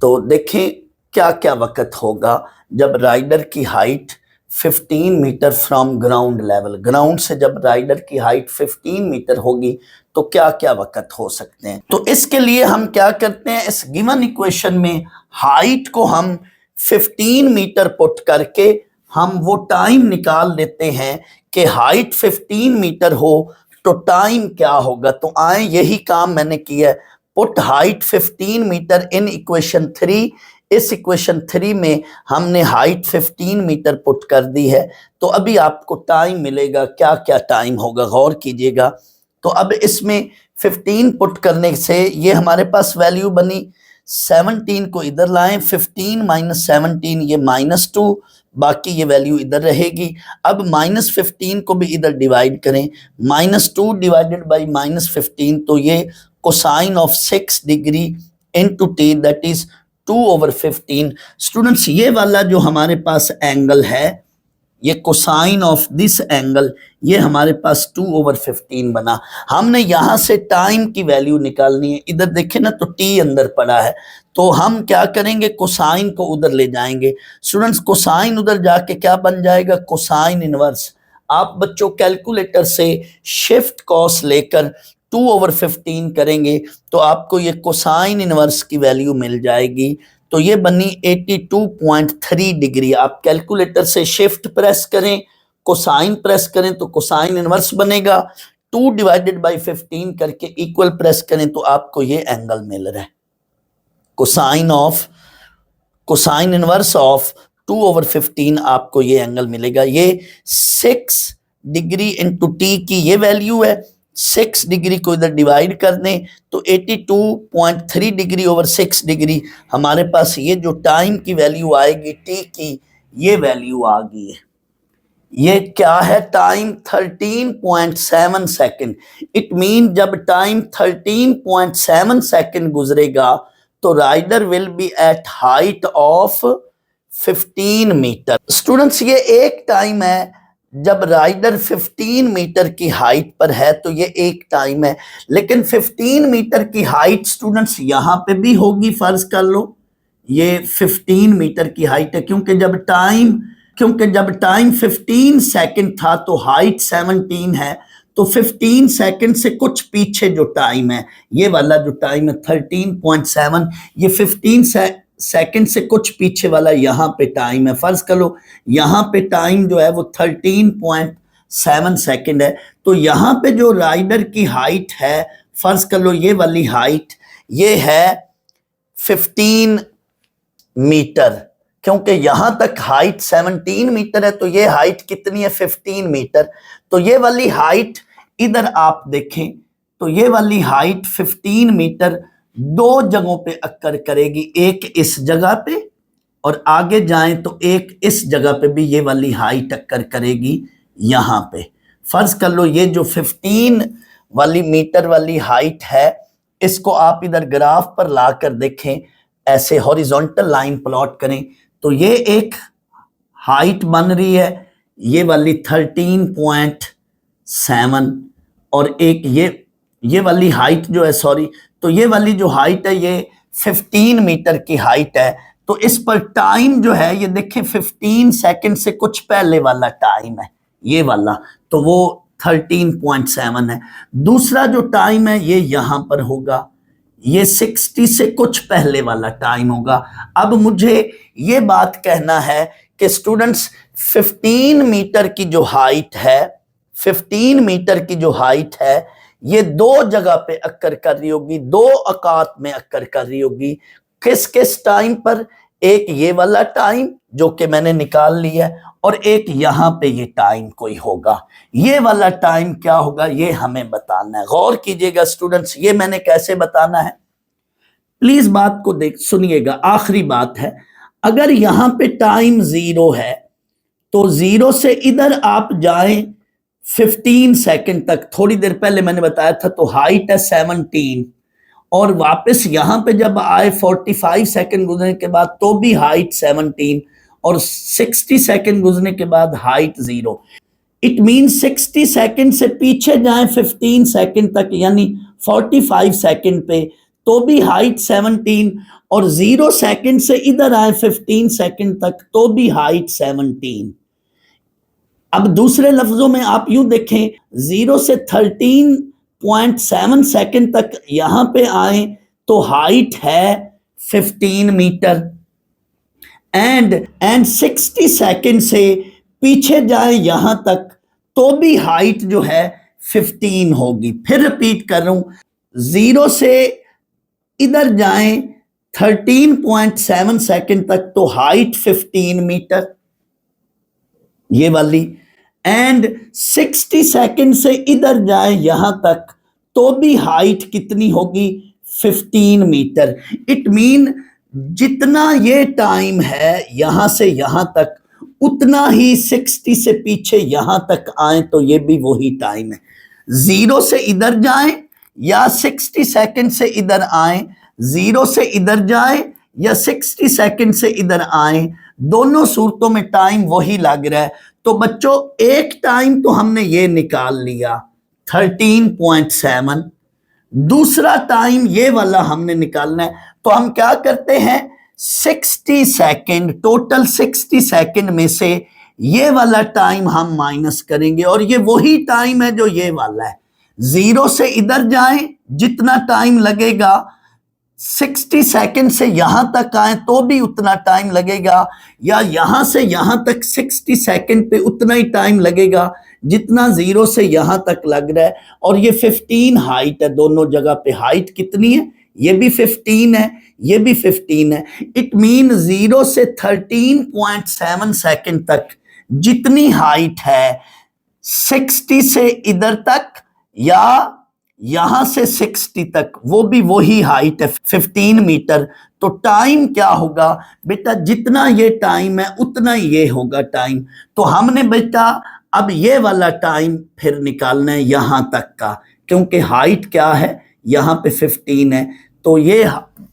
तो देखें क्या क्या वक्त होगा जब राइडर की height 15 metre from ground level, ground से जब राइडर की हाइट 15 मीटर होगी तो क्या क्या वक्त हो सकते हैं। तो इसके लिए हम क्या करते हैं, इस गिवन इक्वेशन में हाइट को हम 15 मीटर पुट करके हम वो टाइम निकाल लेते हैं कि हाइट 15 मीटर हो तो टाइम क्या होगा। तो आए यही काम मैंने किया है, put height 15 metre in equation 3। इस इक्वेशन 3 में हमने हाइट 15 मीटर पुट कर दी है। तो अभी आपको टाइम मिलेगा, क्या क्या टाइम होगा गौर कीजिएगा। तो अब इसमें 15 पुट करने से ये हमारे पास वैल्यू बनी, 17 को इधर लाएं, 15 माइनस 17 ये -2, बाकी ये वैल्यू इधर रहेगी। अब -15 को भी इधर डिवाइड करें, -2 डिवाइडेड बाई -15, तो ये cosine of 6 degree into T that is 2/15। Students ये वाला जो हमारे पास एंगल है, ये कोसाइन ऑफ दिस एंगल, ये हमारे पास 2/15 बना। हमने यहां से टाइम की वैल्यू निकालनी है, इधर देखें ना तो टी अंदर पड़ा है, तो हम क्या करेंगे कोसाइन को उधर ले जाएंगे। स्टूडेंट्स कोसाइन उधर जाके क्या बन जाएगा, कोसाइन इनवर्स। आप बच्चों कैलकुलेटर से शिफ्ट कॉस लेकर 2/15 करेंगे तो आपको ये कोसाइन इनवर्स की वैल्यू मिल जाएगी। तो ये बनी 82.3 डिग्री। आप कैलकुलेटर से शिफ्ट प्रेस करें, कोसाइन प्रेस करें तो कोसाइन इनवर्स बनेगा, 2 डिवाइडेड बाई 15 करके इक्वल प्रेस करें तो आपको ये एंगल मिल रहा है। कोसाइन इनवर्स ऑफ 2/15 आपको ये एंगल मिलेगा। ये 6 डिग्री इंटू टी की ये वैल्यू है, 6 डिग्री को इधर डिवाइड कर दें तो 82.3 डिग्री ओवर 6 डिग्री, हमारे पास ये जो टाइम की वैल्यू आएगी टी की, ये वैल्यू आ गई है। ये क्या है, टाइम 13.7 सेकंड। इट मीन जब टाइम 13.7 सेकंड गुजरेगा तो rider will be at height of 15 metre. Students ये एक टाइम है जब राइडर 15 मीटर की हाइट पर है, तो ये एक टाइम है। लेकिन 15 मीटर की हाइट स्टूडेंट्स यहां पे भी होगी, फर्ज कर लो ये 15 मीटर की हाइट है, क्योंकि जब टाइम 15 सेकंड था तो हाइट 17 है, तो 15 सेकंड से कुछ पीछे जो टाइम है, ये वाला जो टाइम है 13.7, ये 15 सेकंड से कुछ पीछे वाला यहाँ पे टाइम है। फर्ज कर लो यहाँ पे टाइम जो है वो 13.7 सेकंड है। तो यहाँ पे जो राइडर की हाइट है, फर्ज कर लो ये वाली हाइट, ये है 15 मीटर, क्योंकि यहां तक हाइट 17 मीटर है, तो ये हाइट कितनी है, 15 मीटर। तो ये वाली हाइट इधर आप देखें तो ये वाली हाइट 15 मीटर दो जगहों पे अक्कर करेगी, एक इस जगह पे और आगे जाएं तो एक इस जगह पे भी ये वाली हाइट अक्कर करेगी यहां पे। फर्ज कर लो ये जो 15 वाली मीटर वाली हाइट है, इसको आप इधर ग्राफ पर लाकर देखें, ऐसे हॉरिजॉन्टल लाइन प्लॉट करें तो ये एक हाइट बन रही है, ये वाली 13.7, और एक ये वाली हाइट जो है, सॉरी, तो ये वाली जो हाइट है ये 15 मीटर की हाइट है। तो इस पर टाइम जो है ये देखिए 15 सेकंड से कुछ पहले वाला टाइम है ये वाला, तो वो 13.7 है। दूसरा जो टाइम है ये यहां पर होगा, ये 60 से कुछ पहले वाला टाइम होगा। अब मुझे ये बात कहना है कि स्टूडेंट्स 15 मीटर की जो हाइट है, 15 मीटर की जो हाइट है, ये दो जगह पे अक्कर कर रही होगी, दो औकात में अक्कर कर रही होगी। किस किस टाइम पर, एक ये वाला टाइम जो कि मैंने निकाल लिया है, और एक यहां पे ये टाइम कोई होगा। ये वाला टाइम क्या होगा ये हमें बताना है। गौर कीजिएगा स्टूडेंट्स, ये मैंने कैसे बताना है, प्लीज बात को देख सुनिएगा। आखिरी बात है, अगर यहां पे टाइम 0 है तो 0 से इधर आप जाएं 15 सेकंड तक, थोड़ी देर पहले मैंने बताया था, तो हाइट है 17, और वापस यहां पे जब आए 45 सेकंड गुजरने के बाद तो भी हाइट 17, और 60 सेकंड गुजरने के बाद हाइट 0। इट मीन 60 सेकंड से पीछे जाएं 15 सेकंड तक, यानी 45 सेकंड पे, तो भी हाइट 17, और 0 सेकंड से इधर आए 15 सेकंड तक तो भी हाइट 17। अब दूसरे लफ्जों में आप यूं देखें, 0 से 13.7 सेकंड तक यहां पे आए तो हाइट है 15 मीटर, एंड 60 सेकंड से पीछे जाए यहां तक तो भी हाइट जो है 15 होगी। फिर रिपीट कर रहा हूं, 0 से इधर जाएं 13.7 सेकंड तक तो हाइट 15 मीटर, ये वाली, एंड 60 सेकंड से इधर जाए यहां तक तो भी हाइट कितनी होगी, 15 मीटर। इट मीन जितना ये टाइम है यहां से यहां तक, उतना ही 60 से पीछे यहां तक आए तो ये भी वही टाइम है। 0 से इधर जाएं या 60 सेकंड से इधर आए, 0 से इधर जाए या 60 सेकंड से इधर आए, दोनों सूरतों में टाइम वही लग रहा है। तो बच्चों एक टाइम तो हमने ये निकाल लिया 13.7, दूसरा टाइम ये वाला हमने निकालना है। तो हम क्या करते हैं, 60 सेकंड, टोटल 60 सेकंड में से ये वाला टाइम हम माइनस करेंगे, और ये वही टाइम है जो ये वाला है। 0 से इधर जाएं जितना टाइम लगेगा, 60 सेकंड से यहां तक आए तो भी उतना टाइम लगेगा, या यहां से यहां तक 60 सेकंड पे उतना ही टाइम लगेगा जितना 0 से यहां तक लग रहा है। और ये 15 हाइट है, दोनों जगह पे हाइट कितनी है, ये भी 15 है, ये भी 15 है। इट मीन 0 से 13.7 सेकंड तक जितनी हाइट है 60 से इधर तक या यहां से 60 तक, वो भी वही हाइट है 15 मीटर। तो टाइम क्या होगा बेटा, जितना ये टाइम है उतना ही ये होगा टाइम। तो हमने बेटा अब ये वाला टाइम फिर निकालना है यहां तक का, क्योंकि हाइट क्या है यहां पे 15 है। तो ये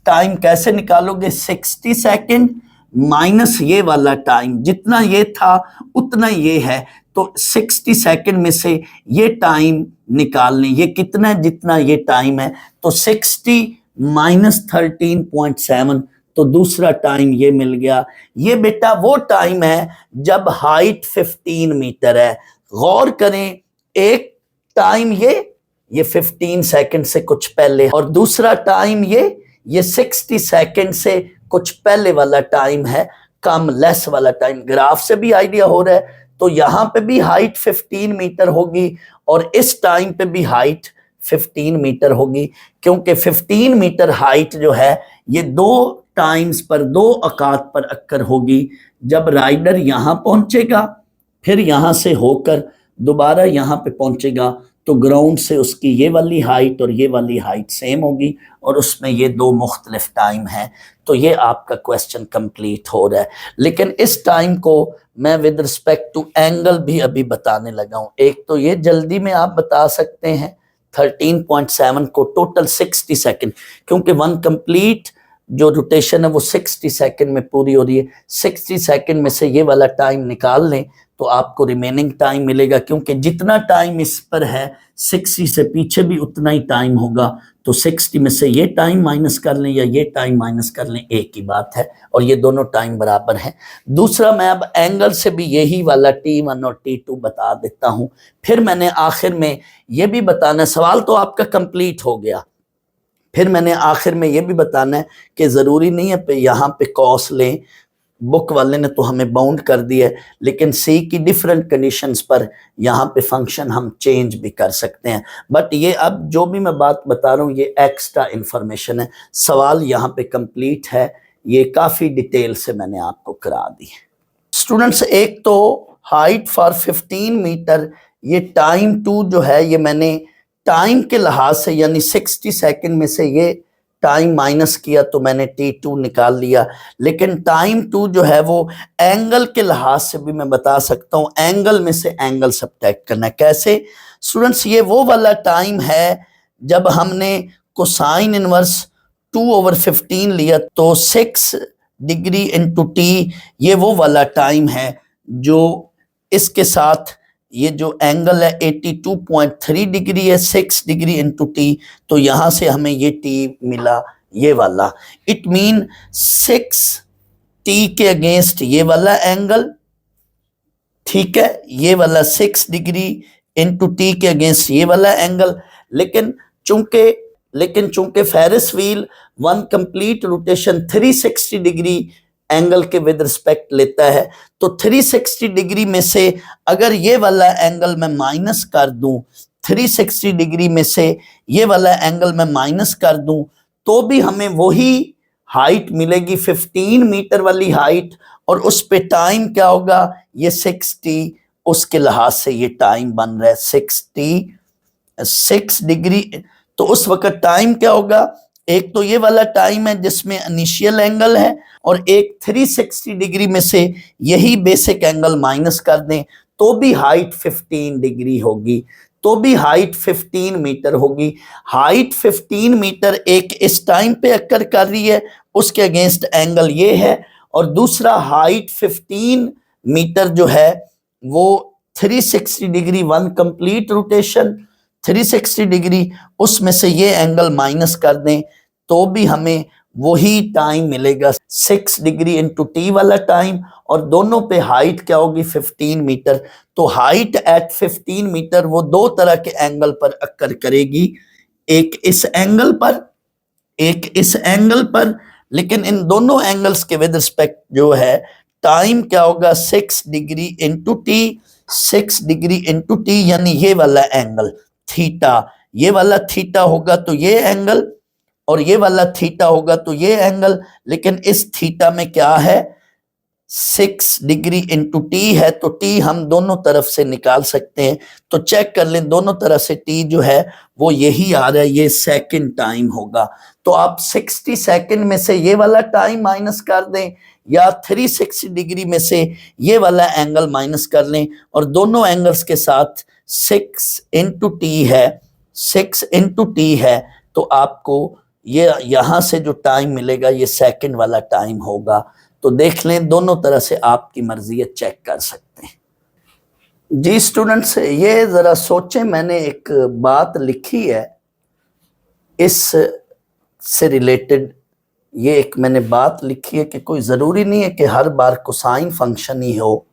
टाइम कैसे निकालोगे, 60 सेकंड माइनस ये वाला टाइम, जितना ये था उतना ये है, तो 60 सेकंड में से ये टाइम निकाल लें, ये कितना है जितना ये टाइम है, तो 60 माइनस 13.7, तो दूसरा टाइम ये मिल गया। ये बेटा वो टाइम है जब हाइट 15 मीटर है। गौर करें, एक टाइम ये 15 सेकंड से कुछ पहले, और दूसरा टाइम ये 60 सेकंड से कुछ पहले वाला टाइम है, कम लेस वाला टाइम। ग्राफ से भी आइडिया हो रहा है। तो यहां पे भी हाइट 15 मीटर होगी और इस टाइम पे भी हाइट 15 मीटर होगी, क्योंकि 15 मीटर हाइट जो है ये दो टाइम्स पर, दो औकात पर अक्कर होगी। जब राइडर यहां पहुंचेगा, फिर यहां से होकर दोबारा यहां पे पहुंचेगा, तो ग्राउंड से उसकी ये वाली हाइट और ये वाली हाइट सेम होगी, और उसमें ये दो मुख्तलिफ टाइम हैं। तो ये आपका क्वेश्चन कंप्लीट हो रहा है। लेकिन इस टाइम को मैं विद रिस्पेक्ट टू एंगल भी अभी बताने लगा हूं। एक तो ये जल्दी में आप बता सकते हैं 13.7 को टोटल 60 सेकंड, क्योंकि वन कंप्लीट जो रोटेशन है वो 60 सेकंड में पूरी हो रही है। 60 सेकंड में से ये वाला टाइम निकाल लें तो आपको रिमेनिंग टाइम मिलेगा, क्योंकि जितना टाइम इस पर है 60 से पीछे भी उतना ही टाइम होगा। तो 60 में से ये टाइम माइनस कर लें या ये टाइम माइनस कर लें, एक ही बात है, और ये दोनों टाइम बराबर हैं। दूसरा, मैं अब एंगल से भी यही वाला T1 और T2 बता देता हूं। फिर मैंने आखिर में ये भी बताना, सवाल तो आपका कंप्लीट हो गया, फिर मैंने आखिर में ये भी बताना है कि ज़रूरी नहीं है पे यहाँ पे कॉस लें, बुक वाले ने तो हमें बाउंड कर दिया है, लेकिन सी की डिफरेंट कंडीशंस पर यहाँ पे फंक्शन हम चेंज भी कर सकते हैं। बट ये अब जो भी मैं बात बता रहा हूँ ये एक्स्ट्रा इंफॉर्मेशन है। सवाल यहाँ पे कंप्लीट है, ये काफ़ी डिटेल से मैंने आपको करा दी है। स्टूडेंट्स, एक तो हाइट फॉर 15 मीटर, ये टाइम 2 जो है ये मैंने टाइम के लिहाज से यानी 60 सेकंड में से ये टाइम माइनस किया तो मैंने T2 निकाल लिया। लेकिन टाइम 2 जो है वो एंगल के लिहाज से भी मैं बता सकता हूँ, एंगल में से एंगल सबट्रैक्ट करना है। कैसे स्टूडेंट्स, ये वो वाला टाइम है जब हमने कोसाइन इनवर्स 2/15 लिया तो 6 डिग्री इंटू टी, ये वो वाला टाइम है जो इसके साथ ये जो एंगल है 82.3 डिग्री है, 6 डिग्री इंटू टी, तो यहां से हमें ये टी मिला ये वाला। इट मीन 6 टी के अगेंस्ट ये वाला एंगल, ठीक है, ये वाला 6 डिग्री इंटू टी के अगेंस्ट ये वाला एंगल। लेकिन चूंकि Ferris wheel one complete rotation 360 degree angle के विद रिस्पेक्ट लेता है, तो 360 डिग्री में से अगर ये वाला एंगल मैं माइनस कर दूं, 360 डिग्री में से ये वाला एंगल मैं माइनस कर दूं, तो भी हमें वही हाइट मिलेगी 15 मीटर वाली हाइट, और उस पे टाइम क्या होगा, ये 60, उसके लिहाज से ये टाइम बन रहा है 6 डिग्री। तो उस वक्त टाइम क्या होगा, एक तो ये वाला टाइम है जिसमें इनिशियल एंगल है, और एक 360 डिग्री में से यही बेसिक एंगल माइनस कर दें तो भी हाइट 15 डिग्री होगी, तो भी हाइट 15 मीटर होगी। हाइट 15 मीटर एक इस टाइम पे अक्कर कर रही है, उसके अगेंस्ट एंगल ये है, और दूसरा हाइट 15 मीटर जो है वो 360 degree one complete rotation 360 degree, उसमें से ये एंगल माइनस कर दें तो भी हमें वही टाइम मिलेगा 6 डिग्री इंटू टी वाला टाइम, और दोनों पे हाइट क्या होगी 15 मीटर। तो हाइट एट 15 मीटर वो दो तरह के एंगल पर अक्कर करेगी, एक इस एंगल पर, एक इस एंगल पर, लेकिन इन दोनों एंगल्स के विद रिस्पेक्ट जो है टाइम क्या होगा 6 degree into T, 6 degree into T, यानी ये वाला एंगल थीटा, ये वाला थीटा होगा तो ये एंगल, और ये वाला थीटा होगा तो ये एंगल। लेकिन इस थीटा में क्या है 6 डिग्री इंटू टी है, तो टी हम दोनों तरफ से निकाल सकते हैं। तो चेक कर लें दोनों तरफ से टी जो है वो यही आ रहा है, ये सेकंड टाइम होगा। तो आप 60 सेकंड में से ये वाला टाइम माइनस कर दें, या 360 डिग्री में से ये वाला एंगल माइनस कर लें, और दोनों एंगल्स के साथ 6 इंटू टी है, 6 इंटू टी है, तो आपको ये यहां से जो टाइम मिलेगा ये सेकंड वाला टाइम होगा। तो देख लें, दोनों तरह से आपकी मर्जी है, चेक कर सकते हैं। जी स्टूडेंट्स, ये जरा सोचें, मैंने एक बात लिखी है इस से रिलेटेड, ये एक मैंने बात लिखी है कि कोई ज़रूरी नहीं है कि हर बार कोसाइन फंक्शन ही हो।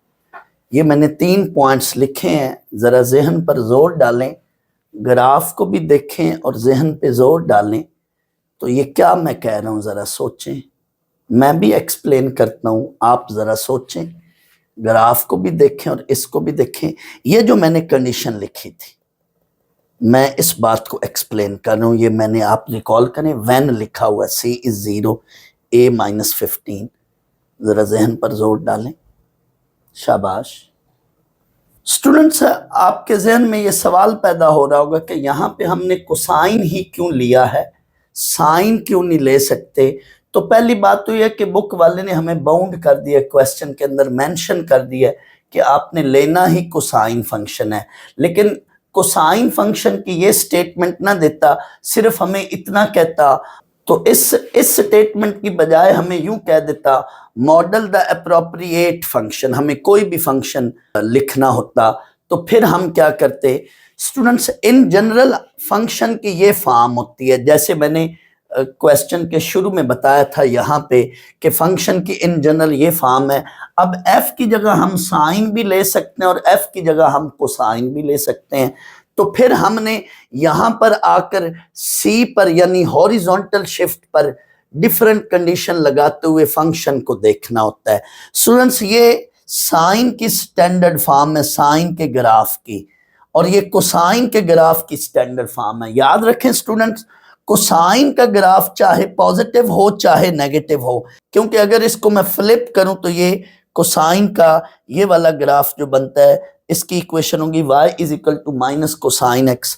ये मैंने 3 पॉइंट्स लिखे हैं, ज़रा जहन पर जोर डालें, ग्राफ को भी देखें और जहन पे जोर डालें। तो ये क्या मैं कह रहा हूँ ज़रा सोचें, मैं भी एक्सप्लेन करता हूँ, आप ज़रा सोचें, ग्राफ को भी देखें और इसको भी देखें। ये जो मैंने कंडीशन लिखी थी, मैं इस बात को एक्सप्लेन कर रहा हूँ। ये मैंने, आप रिकॉल करें, व्हेन लिखा हुआ C is 0 A - 15, ज़रा जहन पर जोर डालें, शाबाश। स्टूडेंट्स, आपके जहन में ये सवाल पैदा हो रहा होगा कि यहाँ पे हमने कोसाइन ही क्यों लिया है, साइन क्यों नहीं ले सकते। तो पहली बात तो यह कि बुक वाले ने हमें बाउंड कर दिया, क्वेश्चन के अंदर मेंशन कर दिया कि आपने लेना ही कोसाइन फंक्शन है। लेकिन कोसाइन फंक्शन की ये स्टेटमेंट ना देता, सिर्फ हमें इतना कहता, तो इस स्टेटमेंट की बजाय हमें यूं कह देता मॉडल द अप्रोप्रिएट फंक्शन, हमें कोई भी फंक्शन लिखना होता। तो फिर हम क्या करते स्टूडेंट्स, इन जनरल फंक्शन की ये फॉर्म होती है, जैसे मैंने क्वेश्चन के शुरू में बताया था यहाँ पे कि फंक्शन की इन जनरल ये फॉर्म है। अब f की जगह हम साइन भी ले सकते हैं और f की जगह हम कोसाइन भी ले सकते हैं। तो फिर हमने यहाँ पर आकर C पर यानी हॉरिजॉन्टल शिफ्ट पर डिफरेंट कंडीशन लगाते हुए फंक्शन को देखना होता है। स्टूडेंट्स, ये साइन की स्टैंडर्ड फॉर्म है साइन के ग्राफ की, और ये कोसाइन के ग्राफ की स्टैंडर्ड फॉर्म है। याद रखें स्टूडेंट्स, कोसाइन का ग्राफ चाहे पॉजिटिव हो चाहे नेगेटिव हो, क्योंकि अगर इसको मैं फ्लिप करूं तो ये कोसाइन का ये वाला ग्राफ जो बनता है, इसकी इक्वेशन होगी y is equal to minus cosine X.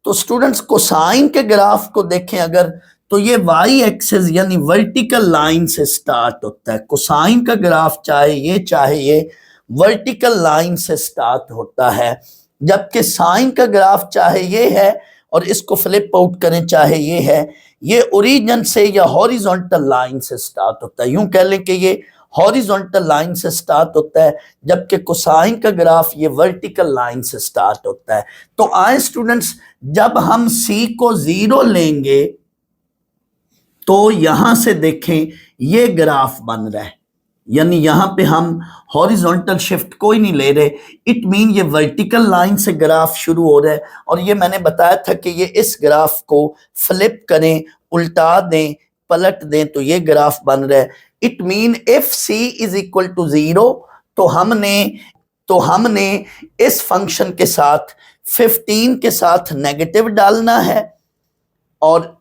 तो स्टूडेंट्स, कोसाइन के ग्राफ को देखें अगर, तो ये y एक्सिस यानी वर्टिकल लाइन से स्टार्ट होता है। कोसाइन का ग्राफ चाहे ये वर्टिकल लाइन से स्टार्ट होता है, जबकि साइन का ग्राफ चाहे ये है और इसको फ्लिप आउट करें चाहे ये है, ये ओरिजिन से या हॉरिजॉन्टल लाइन से स्टार्ट होता है। यूं कह लें कि ये हॉरिजॉन्टल लाइन से स्टार्ट होता है, जबकि कोसाइन का ग्राफ ये वर्टिकल लाइन से स्टार्ट होता है। तो आए स्टूडेंट्स, जब हम c को 0 लेंगे तो यहां से देखें ये ग्राफ बन रहा है, यानी यहां पे हम हॉरिजॉन्टल शिफ्ट कोई नहीं ले रहे। इट मीन ये वर्टिकल लाइन से ग्राफ शुरू हो रहा है, और ये मैंने बताया था कि ये इस ग्राफ को फ्लिप करें, उल्टा दें, पलट दें तो ये ग्राफ बन रहा है। It mean if c is equal to 0 तो हमने इस फंक्शन के साथ 15 के साथ नेगेटिव डालना है और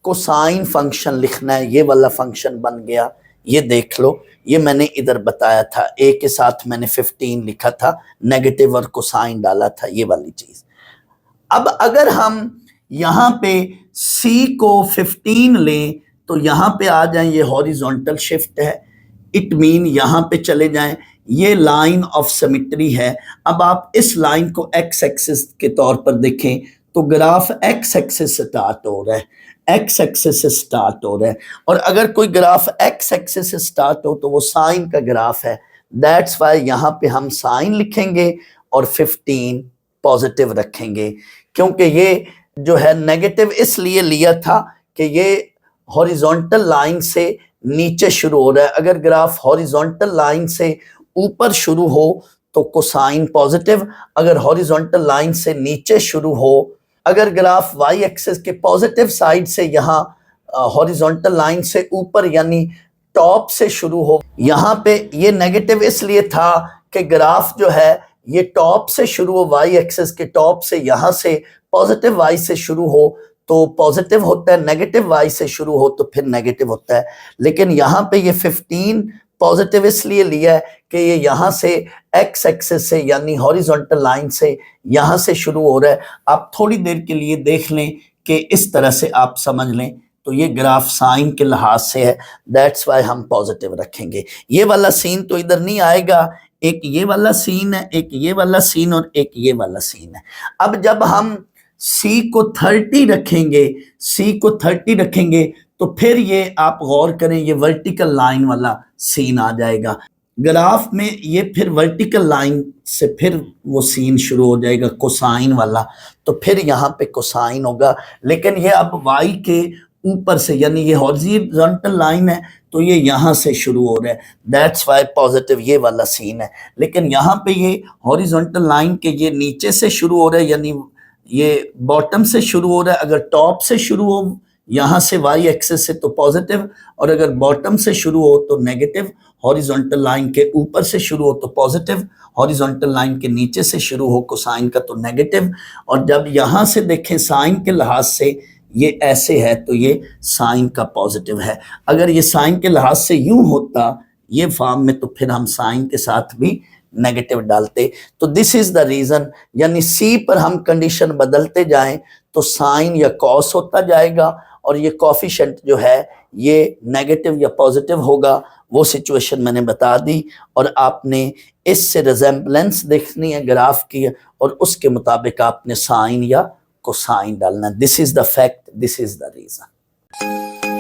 कोसाइन फंक्शन लिखना है। ये वाला फंक्शन बन गया, ये देख लो, ये मैंने इधर बताया था, a के साथ मैंने 15 लिखा था, नेगेटिव और कोसाइन डाला था, ये वाली चीज। अब अगर हम यहां पे c को 15 लें तो यहां पे आ जाएं, ये हॉरिजॉन्टल शिफ्ट है। इट मीन यहां पे चले जाएं, ये लाइन ऑफ सिमेट्री है। अब आप इस लाइन को x एक्सिस के तौर पर देखें तो ग्राफ x एक्सिस से स्टार्ट हो रहा है, x एक्सिस से स्टार्ट हो रहा है, और अगर कोई ग्राफ x एक्सिस से स्टार्ट हो तो वो साइन का ग्राफ है। दैट्स वाई यहाँ पे हम साइन लिखेंगे और 15 पॉजिटिव रखेंगे, क्योंकि ये जो है नेगेटिव इसलिए लिया था कि ये हॉरिजॉन्टल लाइन से नीचे शुरू हो रहा है। अगर ग्राफ हॉरिजॉन्टल लाइन से ऊपर शुरू हो तो कोसाइन पॉजिटिव, अगर हॉरिजॉन्टल लाइन से नीचे शुरू हो, अगर ग्राफ y एक्सिस के पॉजिटिव साइड से यहाँ हॉरिजॉन्टल लाइन से ऊपर यानी टॉप से शुरू हो, यहाँ पे ये नेगेटिव इसलिए था कि ग्राफ जो है ये टॉप से शुरू हो, y एक्सिस के टॉप से, यहाँ से पॉजिटिव y से शुरू हो तो पॉजिटिव होता है, नेगेटिव y से शुरू हो तो फिर नेगेटिव होता है। लेकिन यहाँ पे ये 15 पॉजिटिव इसलिए लिया है कि ये यहाँ से x एक्सिस से यानी हॉरिजॉन्टल लाइन से यहाँ से शुरू हो रहा है। आप थोड़ी देर के लिए देख लें कि इस तरह से आप समझ लें तो ये ग्राफ साइन के लिहाज से है, दैट्स वाई हम पॉजिटिव रखेंगे। ये वाला सीन तो इधर नहीं आएगा, एक ये वाला सीन है, एक ये वाला सीन और एक ये वाला सीन है। अब जब हम c को 30 रखेंगे तो फिर ये आप गौर करें, ये वर्टिकल लाइन वाला सीन आ जाएगा ग्राफ में, ये फिर वर्टिकल लाइन से फिर वो सीन शुरू हो जाएगा कोसाइन वाला, तो फिर यहाँ पे कोसाइन होगा। लेकिन ये अब y के ऊपर से, यानी ये हॉरिजॉन्टल लाइन है तो ये यहाँ से शुरू हो रहा है, दैट्स वाई पॉजिटिव ये वाला सीन है। लेकिन यहाँ पे ये हॉरिजॉन्टल लाइन के ये नीचे से शुरू हो रहा है, यानी ये बॉटम से शुरू हो रहा है। अगर टॉप से शुरू हो यहाँ से y एक्सिस से तो पॉजिटिव, और अगर बॉटम से शुरू हो तो नेगेटिव। हॉरिजॉन्टल लाइन के ऊपर से शुरू हो तो पॉजिटिव, हॉरिजॉन्टल लाइन के नीचे से शुरू हो कोसाइन का तो नेगेटिव। और जब यहाँ से देखें साइन के लिहाज से ये ऐसे है तो ये साइन का पॉजिटिव है। अगर ये साइन के लिहाज से यूं होता ये फॉर्म में तो फिर हम साइन के साथ भी नेगेटिव डालते। तो दिस इज द रीजन, यानी सी पर हम कंडीशन बदलते जाएं तो साइन या कॉस होता जाएगा और ये कोफिशिएंट जो है ये नेगेटिव या पॉजिटिव होगा। वो सिचुएशन मैंने बता दी और आपने इससे रिजेम्बलेंस देखनी है ग्राफ की और उसके मुताबिक आपने साइन या कोसाइन डालना। This is the fact, this is the reason.